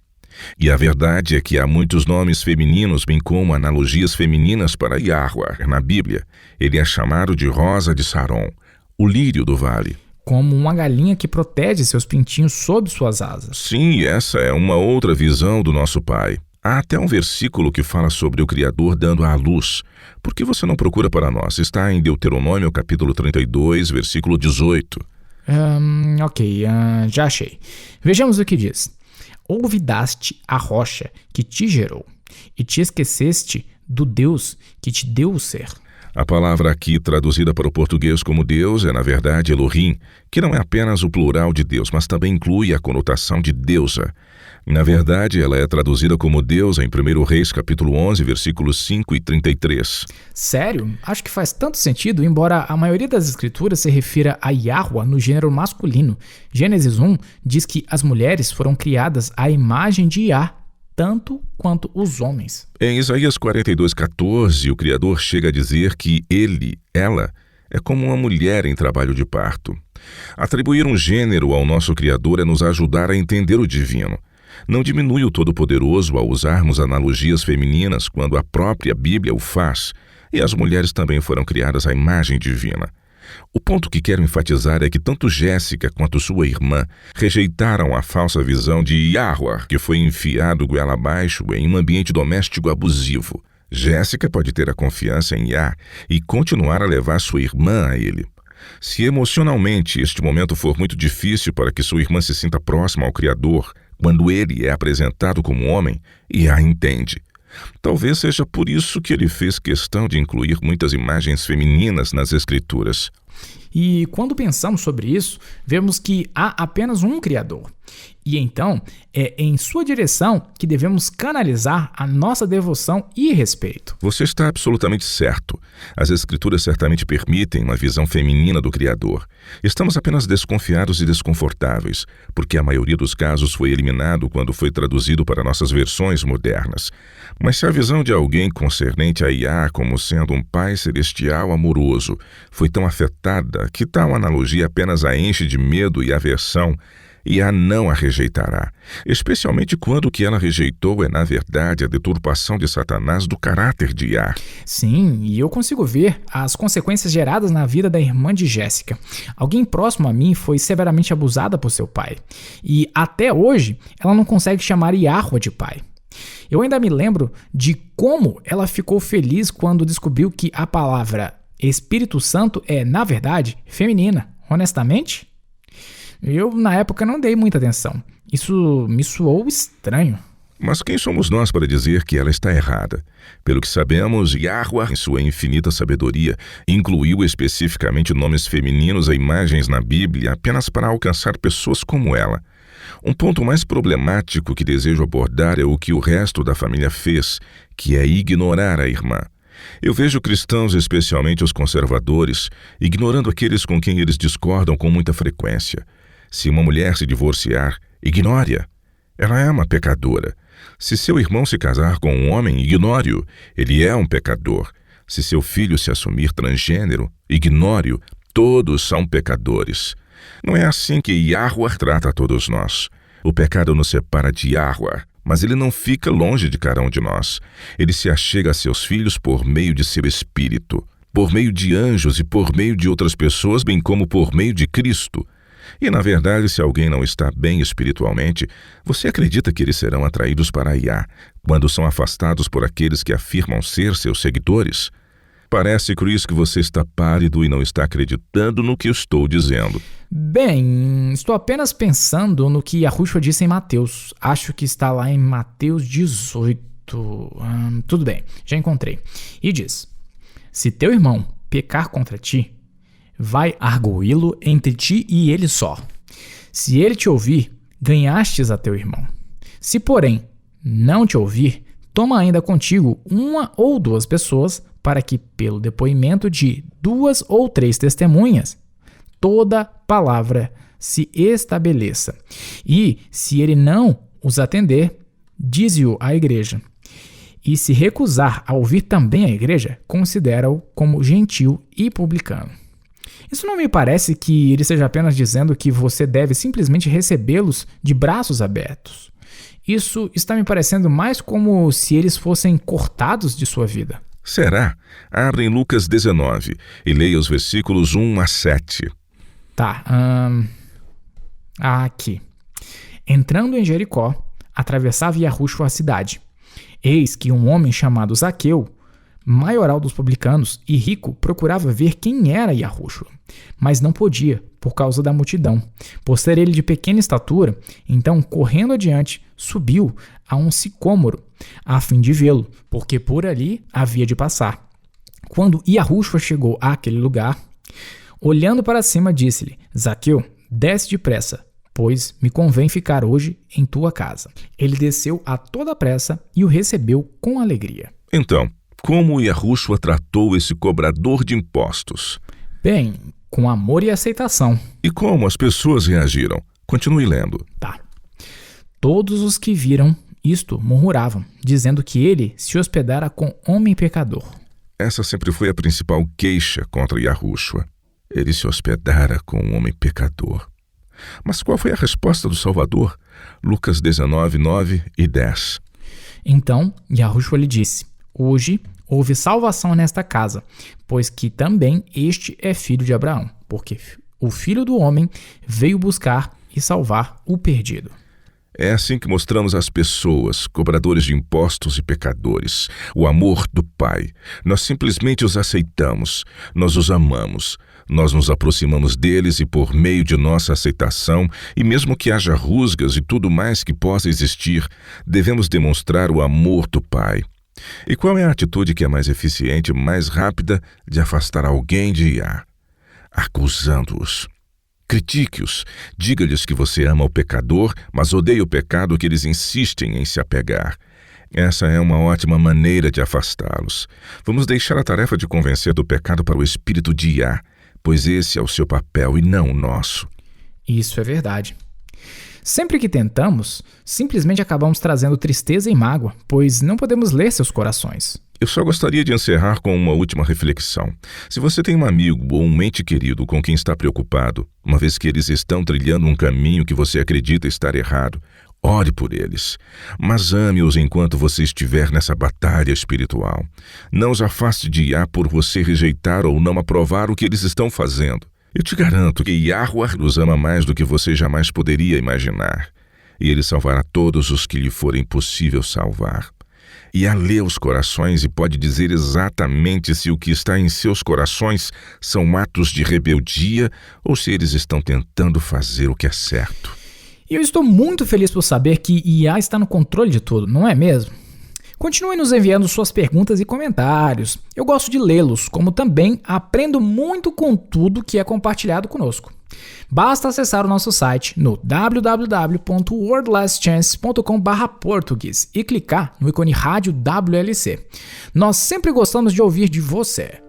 E a verdade é que há muitos nomes femininos, bem como analogias femininas para Yahweh na Bíblia. Ele é chamado de Rosa de Saron, o lírio do vale. Como uma galinha que protege seus pintinhos sob suas asas. Sim, essa é uma outra visão do nosso pai. Há até um versículo que fala sobre o Criador dando à luz. Por que você não procura para nós? Está em Deuteronômio, capítulo 32, versículo 18. Já achei. Vejamos o que diz. Olvidaste a rocha que te gerou, e te esqueceste do Deus que te deu o ser. A palavra aqui, traduzida para o português como Deus, é na verdade Elohim, que não é apenas o plural de Deus, mas também inclui a conotação de deusa. Na verdade, ela é traduzida como deusa em 1 Reis, capítulo 11, versículos 5 e 33. Sério? Acho que faz tanto sentido, embora a maioria das escrituras se refira a Yahweh no gênero masculino. Gênesis 1 diz que as mulheres foram criadas à imagem de Yah, tanto quanto os homens. Em Isaías 42:14, o Criador chega a dizer que ela, é como uma mulher em trabalho de parto. Atribuir um gênero ao nosso Criador é nos ajudar a entender o divino. Não diminui o Todo-Poderoso ao usarmos analogias femininas quando a própria Bíblia o faz, e as mulheres também foram criadas à imagem divina. O ponto que quero enfatizar é que tanto Jéssica quanto sua irmã rejeitaram a falsa visão de Yahweh, que foi enfiado goela abaixo em um ambiente doméstico abusivo. Jéssica pode ter a confiança em Yah e continuar a levar sua irmã a ele. Se emocionalmente este momento for muito difícil para que sua irmã se sinta próxima ao Criador, quando ele é apresentado como homem, Yah entende. Talvez seja por isso que ele fez questão de incluir muitas imagens femininas nas Escrituras. E quando pensamos sobre isso, vemos que há apenas um Criador. E então, é em sua direção que devemos canalizar a nossa devoção e respeito. Você está absolutamente certo. As Escrituras certamente permitem uma visão feminina do Criador. Estamos apenas desconfiados e desconfortáveis, porque a maioria dos casos foi eliminado quando foi traduzido para nossas versões modernas. Mas se a visão de alguém concernente a Yah como sendo um Pai Celestial amoroso foi tão afetada que tal analogia apenas a enche de medo e aversão, Yah não a rejeitará, especialmente quando o que ela rejeitou é, na verdade, a deturpação de Satanás do caráter de Yah. Sim, e eu consigo ver as consequências geradas na vida da irmã de Jéssica. Alguém próximo a mim foi severamente abusada por seu pai, e até hoje ela não consegue chamar Yahweh de pai. Eu ainda me lembro de como ela ficou feliz quando descobriu que a palavra Espírito Santo é, na verdade, feminina. Honestamente, eu na época não dei muita atenção. Isso me soou estranho. Mas quem somos nós para dizer que ela está errada? Pelo que sabemos, Yahweh, em sua infinita sabedoria, incluiu especificamente nomes femininos a imagens na Bíblia apenas para alcançar pessoas como ela. Um ponto mais problemático que desejo abordar é o que o resto da família fez, que é ignorar a irmã. Eu vejo cristãos, especialmente os conservadores, ignorando aqueles com quem eles discordam com muita frequência. Se uma mulher se divorciar, ignore-a. Ela é uma pecadora. Se seu irmão se casar com um homem, ignore-o. Ele é um pecador. Se seu filho se assumir transgênero, ignore-o. Todos são pecadores. Não é assim que Yahweh trata a todos nós. O pecado nos separa de Yahweh, mas ele não fica longe de cada um de nós. Ele se achega a seus filhos por meio de seu Espírito, por meio de anjos e por meio de outras pessoas, bem como por meio de Cristo. E, na verdade, se alguém não está bem espiritualmente, você acredita que eles serão atraídos para Yah quando são afastados por aqueles que afirmam ser seus seguidores? Parece, Chris, que você está pálido e não está acreditando no que eu estou dizendo. Bem, estou apenas pensando no que Yahushua disse em Mateus. Acho que está lá em Mateus 18. Tudo bem, já encontrei. E diz: se teu irmão pecar contra ti, vai argüí-lo entre ti e ele só. Se ele te ouvir, ganhastes a teu irmão. Se, porém, não te ouvir, toma ainda contigo uma ou duas pessoas, para que, pelo depoimento de 2 ou 3 testemunhas, toda palavra se estabeleça. E, se ele não os atender, dize-o à igreja. E se recusar a ouvir também a igreja, considera-o como gentil e publicano. Isso não me parece que ele esteja apenas dizendo que você deve simplesmente recebê-los de braços abertos. Isso está me parecendo mais como se eles fossem cortados de sua vida. Será? Abre em Lucas 19 e leia os versículos 1 a 7. Tá. Aqui. Entrando em Jericó, atravessava Yahushua a cidade. Eis que um homem chamado Zaqueu, maioral dos publicanos e rico, procurava ver quem era Yahushua, mas não podia, por causa da multidão. Por ser ele de pequena estatura, então, correndo adiante, subiu a um sicômoro, a fim de vê-lo, porque por ali havia de passar. Quando Yahushua chegou àquele lugar, olhando para cima, disse-lhe: Zaqueu, desce depressa, pois me convém ficar hoje em tua casa. Ele desceu a toda pressa e o recebeu com alegria. Então, como Yahushua tratou esse cobrador de impostos? Bem, com amor e aceitação. E como as pessoas reagiram? Continue lendo. Tá. Todos os que viram isto murmuravam, dizendo que ele se hospedara com homem pecador. Essa sempre foi a principal queixa contra Yahushua. Ele se hospedara com um homem pecador. Mas qual foi a resposta do Salvador? Lucas 19, 9 e 10. Então Yahushua lhe disse: hoje houve salvação nesta casa, pois que também este é filho de Abraão, porque o Filho do Homem veio buscar e salvar o perdido. É assim que mostramos às pessoas, cobradores de impostos e pecadores, o amor do Pai. Nós simplesmente os aceitamos, nós os amamos, nós nos aproximamos deles e por meio de nossa aceitação, e mesmo que haja rusgas e tudo mais que possa existir, devemos demonstrar o amor do Pai. E qual é a atitude que é mais eficiente e mais rápida de afastar alguém de Yah? Acusando-os. Critique-os, diga-lhes que você ama o pecador, mas odeia o pecado que eles insistem em se apegar. Essa é uma ótima maneira de afastá-los. Vamos deixar a tarefa de convencer do pecado para o Espírito de Yah, pois esse é o seu papel e não o nosso. Isso é verdade. Sempre que tentamos, simplesmente acabamos trazendo tristeza e mágoa, pois não podemos ler seus corações. Eu só gostaria de encerrar com uma última reflexão. Se você tem um amigo ou um ente querido com quem está preocupado, uma vez que eles estão trilhando um caminho que você acredita estar errado, ore por eles. Mas ame-os enquanto você estiver nessa batalha espiritual. Não os afaste de Yah por você rejeitar ou não aprovar o que eles estão fazendo. Eu te garanto que Yahweh os ama mais do que você jamais poderia imaginar. e Ele salvará todos os que lhe forem possível salvar. E ela lê os corações e pode dizer exatamente se o que está em seus corações são atos de rebeldia ou se eles estão tentando fazer o que é certo. E eu estou muito feliz por saber que IA está no controle de tudo, não é mesmo? Continue nos enviando suas perguntas e comentários. Eu gosto de lê-los, como também aprendo muito com tudo que é compartilhado conosco. Basta acessar o nosso site no www.wordlastchance.com/português e clicar no ícone Rádio WLC. Nós sempre gostamos de ouvir de você.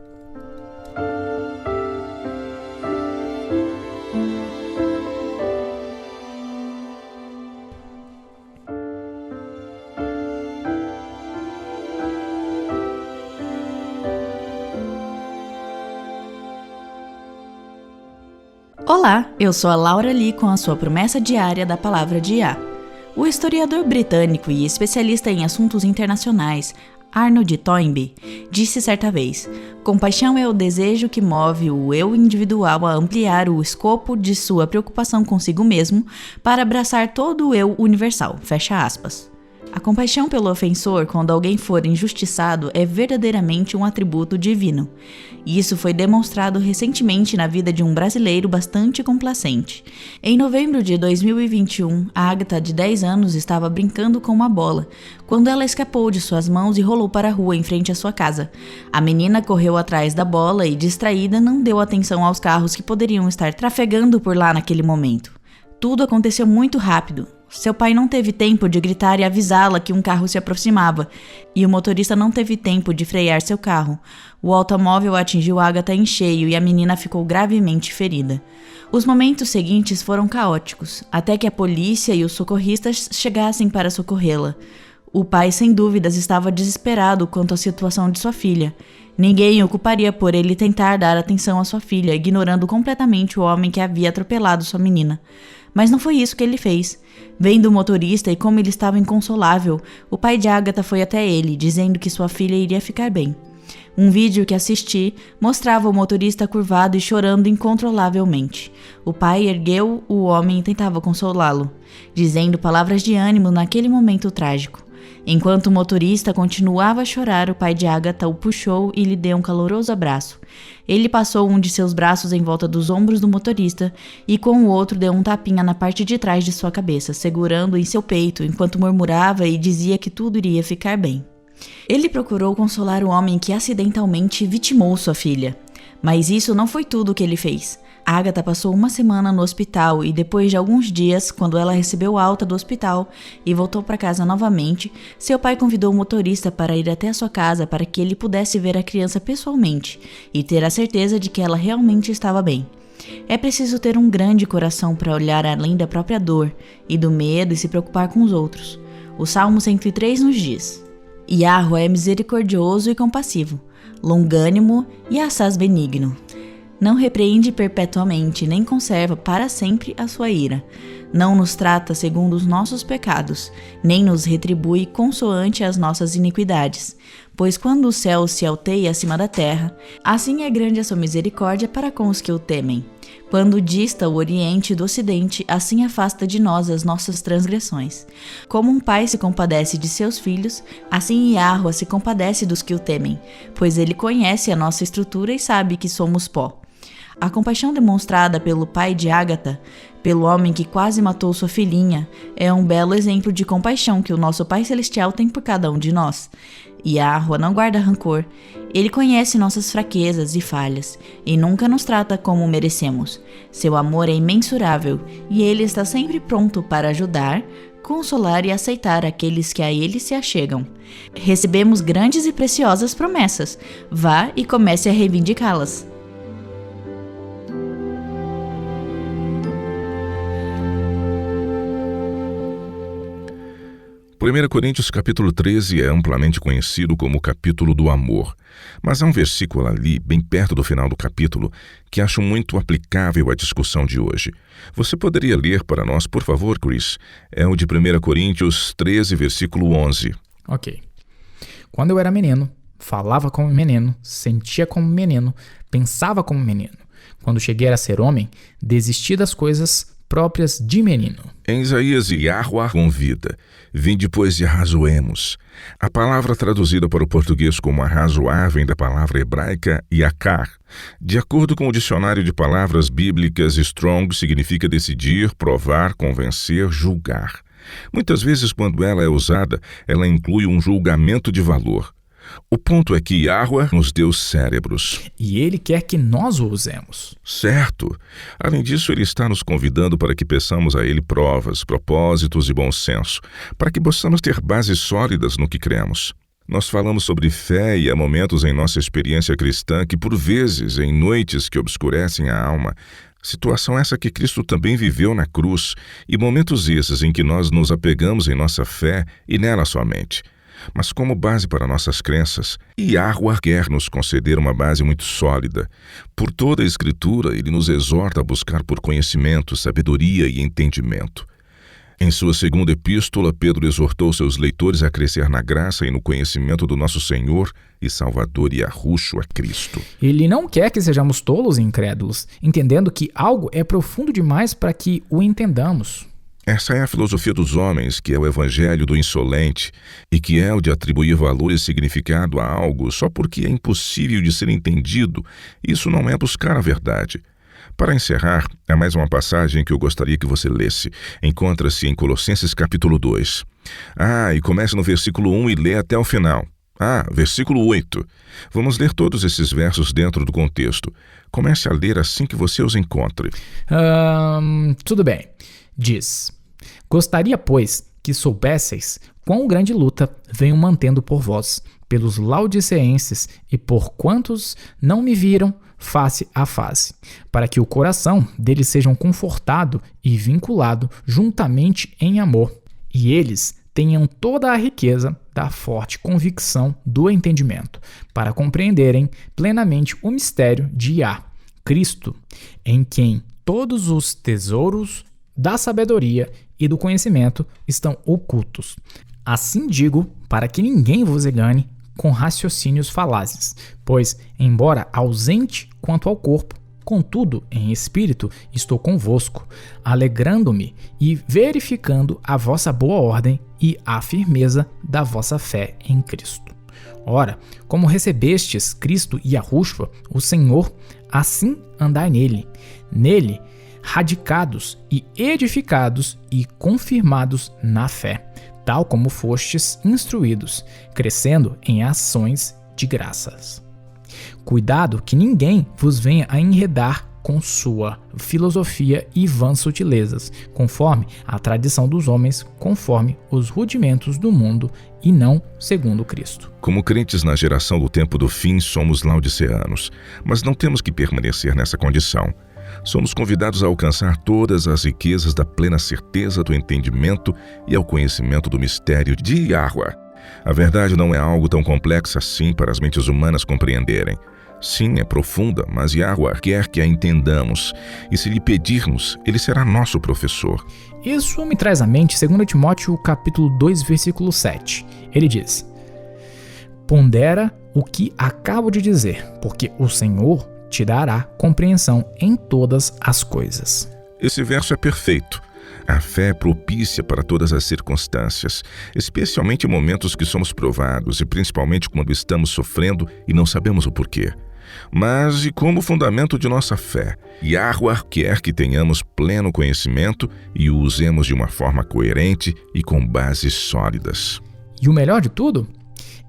Olá, eu sou a Laura Lee com a sua promessa diária da palavra de IA. O historiador britânico e especialista em assuntos internacionais, Arnold Toynbee, disse certa vez: compaixão é o desejo que move o eu individual a ampliar o escopo de sua preocupação consigo mesmo para abraçar todo o eu universal. Fecha aspas. A compaixão pelo ofensor quando alguém for injustiçado é verdadeiramente um atributo divino. E isso foi demonstrado recentemente na vida de um brasileiro bastante complacente. Em novembro de 2021, a Agatha, de 10 anos, estava brincando com uma bola, quando ela escapou de suas mãos e rolou para a rua em frente à sua casa. A menina correu atrás da bola e, distraída, não deu atenção aos carros que poderiam estar trafegando por lá naquele momento. Tudo aconteceu muito rápido. Seu pai não teve tempo de gritar e avisá-la que um carro se aproximava, e o motorista não teve tempo de frear seu carro. O automóvel atingiu Agatha em cheio e a menina ficou gravemente ferida. Os momentos seguintes foram caóticos, até que a polícia e os socorristas chegassem para socorrê-la. O pai, sem dúvidas, estava desesperado quanto à situação de sua filha. Ninguém o culparia por ele tentar dar atenção à sua filha, ignorando completamente o homem que havia atropelado sua menina. Mas não foi isso que ele fez. Vendo o motorista e como ele estava inconsolável, o pai de Agatha foi até ele, dizendo que sua filha iria ficar bem. Um vídeo que assisti mostrava o motorista curvado e chorando incontrolavelmente. O pai ergueu o homem e tentava consolá-lo, dizendo palavras de ânimo naquele momento trágico. Enquanto o motorista continuava a chorar, o pai de Agatha o puxou e lhe deu um caloroso abraço. Ele passou um de seus braços em volta dos ombros do motorista e com o outro deu um tapinha na parte de trás de sua cabeça, segurando em seu peito, enquanto murmurava e dizia que tudo iria ficar bem. Ele procurou consolar o homem que acidentalmente vitimou sua filha. Mas isso não foi tudo o que ele fez. Agatha passou uma semana no hospital e depois de alguns dias, quando ela recebeu alta do hospital e voltou para casa novamente, seu pai convidou o motorista para ir até a sua casa para que ele pudesse ver a criança pessoalmente e ter a certeza de que ela realmente estava bem. É preciso ter um grande coração para olhar além da própria dor e do medo e se preocupar com os outros. O Salmo 103 nos diz: Yahweh é misericordioso e compassivo, longânimo e assaz benigno. Não repreende perpetuamente, nem conserva para sempre a sua ira. Não nos trata segundo os nossos pecados, nem nos retribui consoante as nossas iniquidades. Pois quando o céu se alteia acima da terra, assim é grande a sua misericórdia para com os que o temem. Quando dista o oriente do ocidente, assim afasta de nós as nossas transgressões. Como um pai se compadece de seus filhos, assim Yahweh se compadece dos que o temem, pois ele conhece a nossa estrutura e sabe que somos pó. A compaixão demonstrada pelo pai de Agatha, pelo homem que quase matou sua filhinha, é um belo exemplo de compaixão que o nosso Pai Celestial tem por cada um de nós. Yahweh não guarda rancor. Ele conhece nossas fraquezas e falhas, e nunca nos trata como merecemos. Seu amor é imensurável, e ele está sempre pronto para ajudar, consolar e aceitar aqueles que a ele se achegam. Recebemos grandes e preciosas promessas. Vá e comece a reivindicá-las. 1 Coríntios capítulo 13 é amplamente conhecido como o capítulo do amor, mas há um versículo ali, bem perto do final do capítulo, que acho muito aplicável à discussão de hoje. Você poderia ler para nós, por favor, Chris? É o de 1 Coríntios 13, versículo 11. Ok. Quando eu era menino, falava como menino, sentia como menino, pensava como menino. Quando cheguei a ser homem, desisti das coisas próprias de menino. Em Isaías, Yahuwah convida: vinde, pois, e arrazoemos. A palavra traduzida para o português como arrazoar vem da palavra hebraica yakar. De acordo com o dicionário de palavras bíblicas Strong, significa decidir, provar, convencer, julgar. Muitas vezes, quando ela é usada, ela inclui um julgamento de valor. O ponto é que Yahuwah nos deu cérebros. E Ele quer que nós o usemos. Certo. Além disso, Ele está nos convidando para que peçamos a Ele provas, propósitos e bom senso, para que possamos ter bases sólidas no que cremos. Nós falamos sobre fé e há momentos em nossa experiência cristã que, por vezes, em noites que obscurecem a alma, situação essa que Cristo também viveu na cruz, e momentos esses em que nós nos apegamos em nossa fé e nela somente. Mas como base para nossas crenças, Yahuwah quer nos conceder uma base muito sólida. Por toda a Escritura, Ele nos exorta a buscar por conhecimento, sabedoria e entendimento. Em sua segunda epístola, Pedro exortou seus leitores a crescer na graça e no conhecimento do nosso Senhor e Salvador Yahushua Cristo. Ele não quer que sejamos tolos e incrédulos, entendendo que algo é profundo demais para que o entendamos. Essa é a filosofia dos homens, que é o evangelho do insolente, e que é o de atribuir valor e significado a algo só porque é impossível de ser entendido. Isso não é buscar a verdade. Para encerrar, há mais uma passagem que eu gostaria que você lesse. Encontra-se em Colossenses capítulo 2. E comece no versículo 1 e lê até o final. Versículo 8. Vamos ler todos esses versos dentro do contexto. Comece a ler assim que você os encontre. Tudo bem. Diz: gostaria, pois, que soubesseis quão grande luta venho mantendo por vós, pelos laodicenses e por quantos não me viram face a face, para que o coração deles seja confortado e vinculado juntamente em amor, e eles tenham toda a riqueza da forte convicção do entendimento, para compreenderem plenamente o mistério de Yah, Cristo, em quem todos os tesouros da sabedoria e do conhecimento estão ocultos. Assim digo, para que ninguém vos engane com raciocínios falazes, pois, embora ausente quanto ao corpo, contudo, em espírito, estou convosco, alegrando-me e verificando a vossa boa ordem e a firmeza da vossa fé em Cristo. Ora, como recebestes Cristo e Yahushua, o Senhor, assim andai nele. Nele, radicados e edificados e confirmados na fé, tal como fostes instruídos, crescendo em ações de graças. Cuidado que ninguém vos venha a enredar com sua filosofia e vãs sutilezas, conforme a tradição dos homens, conforme os rudimentos do mundo e não segundo Cristo. Como crentes na geração do tempo do fim, somos laodiceanos, mas não temos que permanecer nessa condição. Somos convidados a alcançar todas as riquezas da plena certeza do entendimento e ao conhecimento do mistério de Yahuwah. A verdade não é algo tão complexo assim para as mentes humanas compreenderem. Sim, é profunda, mas Yahuwah quer que a entendamos, e se lhe pedirmos, ele será nosso professor. Isso me traz à mente 2 Timóteo capítulo 2, versículo 7. Ele diz: pondera o que acabo de dizer, porque o Senhor te dará compreensão em todas as coisas. Esse verso é perfeito. A fé é propícia para todas as circunstâncias, especialmente em momentos que somos provados e principalmente quando estamos sofrendo e não sabemos o porquê. Mas e como fundamento de nossa fé, Yahuwah quer que tenhamos pleno conhecimento e o usemos de uma forma coerente e com bases sólidas. E o melhor de tudo?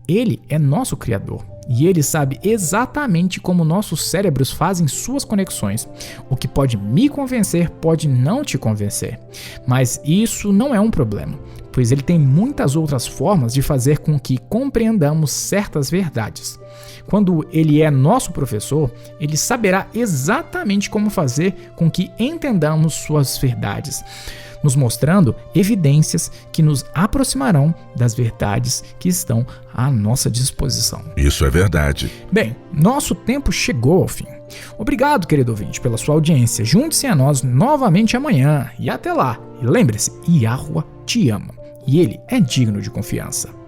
Ele é nosso Criador. E ele sabe exatamente como nossos cérebros fazem suas conexões. O que pode me convencer pode não te convencer. Mas isso não é um problema, pois ele tem muitas outras formas de fazer com que compreendamos certas verdades. Quando ele é nosso professor, ele saberá exatamente como fazer com que entendamos suas verdades, nos mostrando evidências que nos aproximarão das verdades que estão à nossa disposição. Isso é verdade. Bem, nosso tempo chegou ao fim. Obrigado, querido ouvinte, pela sua audiência. Junte-se a nós novamente amanhã e até lá. E lembre-se, Yahuwah te ama e ele é digno de confiança.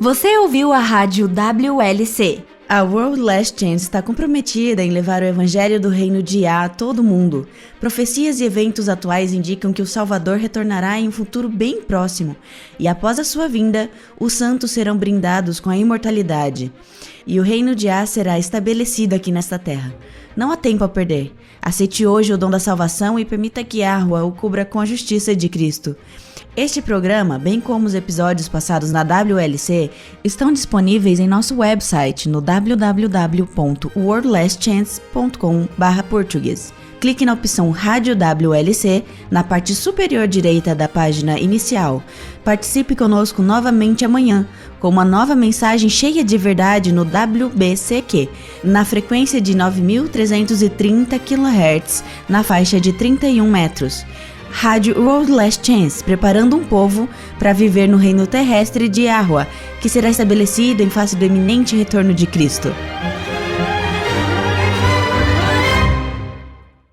Você ouviu a rádio WLC, A World Last Chance está comprometida em levar o evangelho do reino de Yah a todo mundo. Profecias e eventos atuais indicam que o Salvador retornará em um futuro bem próximo, e após a sua vinda, os santos serão brindados com a imortalidade, e o reino de Yah será estabelecido aqui nesta terra. Não há tempo a perder. Aceite hoje o dom da salvação e permita que Yahweh o cubra com a justiça de Cristo. Este programa, bem como os episódios passados na WLC, estão disponíveis em nosso website no www.worldlastchance.com/português. Clique na opção Rádio WLC na parte superior direita da página inicial. Participe conosco novamente amanhã com uma nova mensagem cheia de verdade no WBCQ, na frequência de 9.330 kHz, na faixa de 31 metros. Rádio World Last Chance, preparando um povo para viver no reino terrestre de Yahweh, que será estabelecido em face do iminente retorno de Cristo.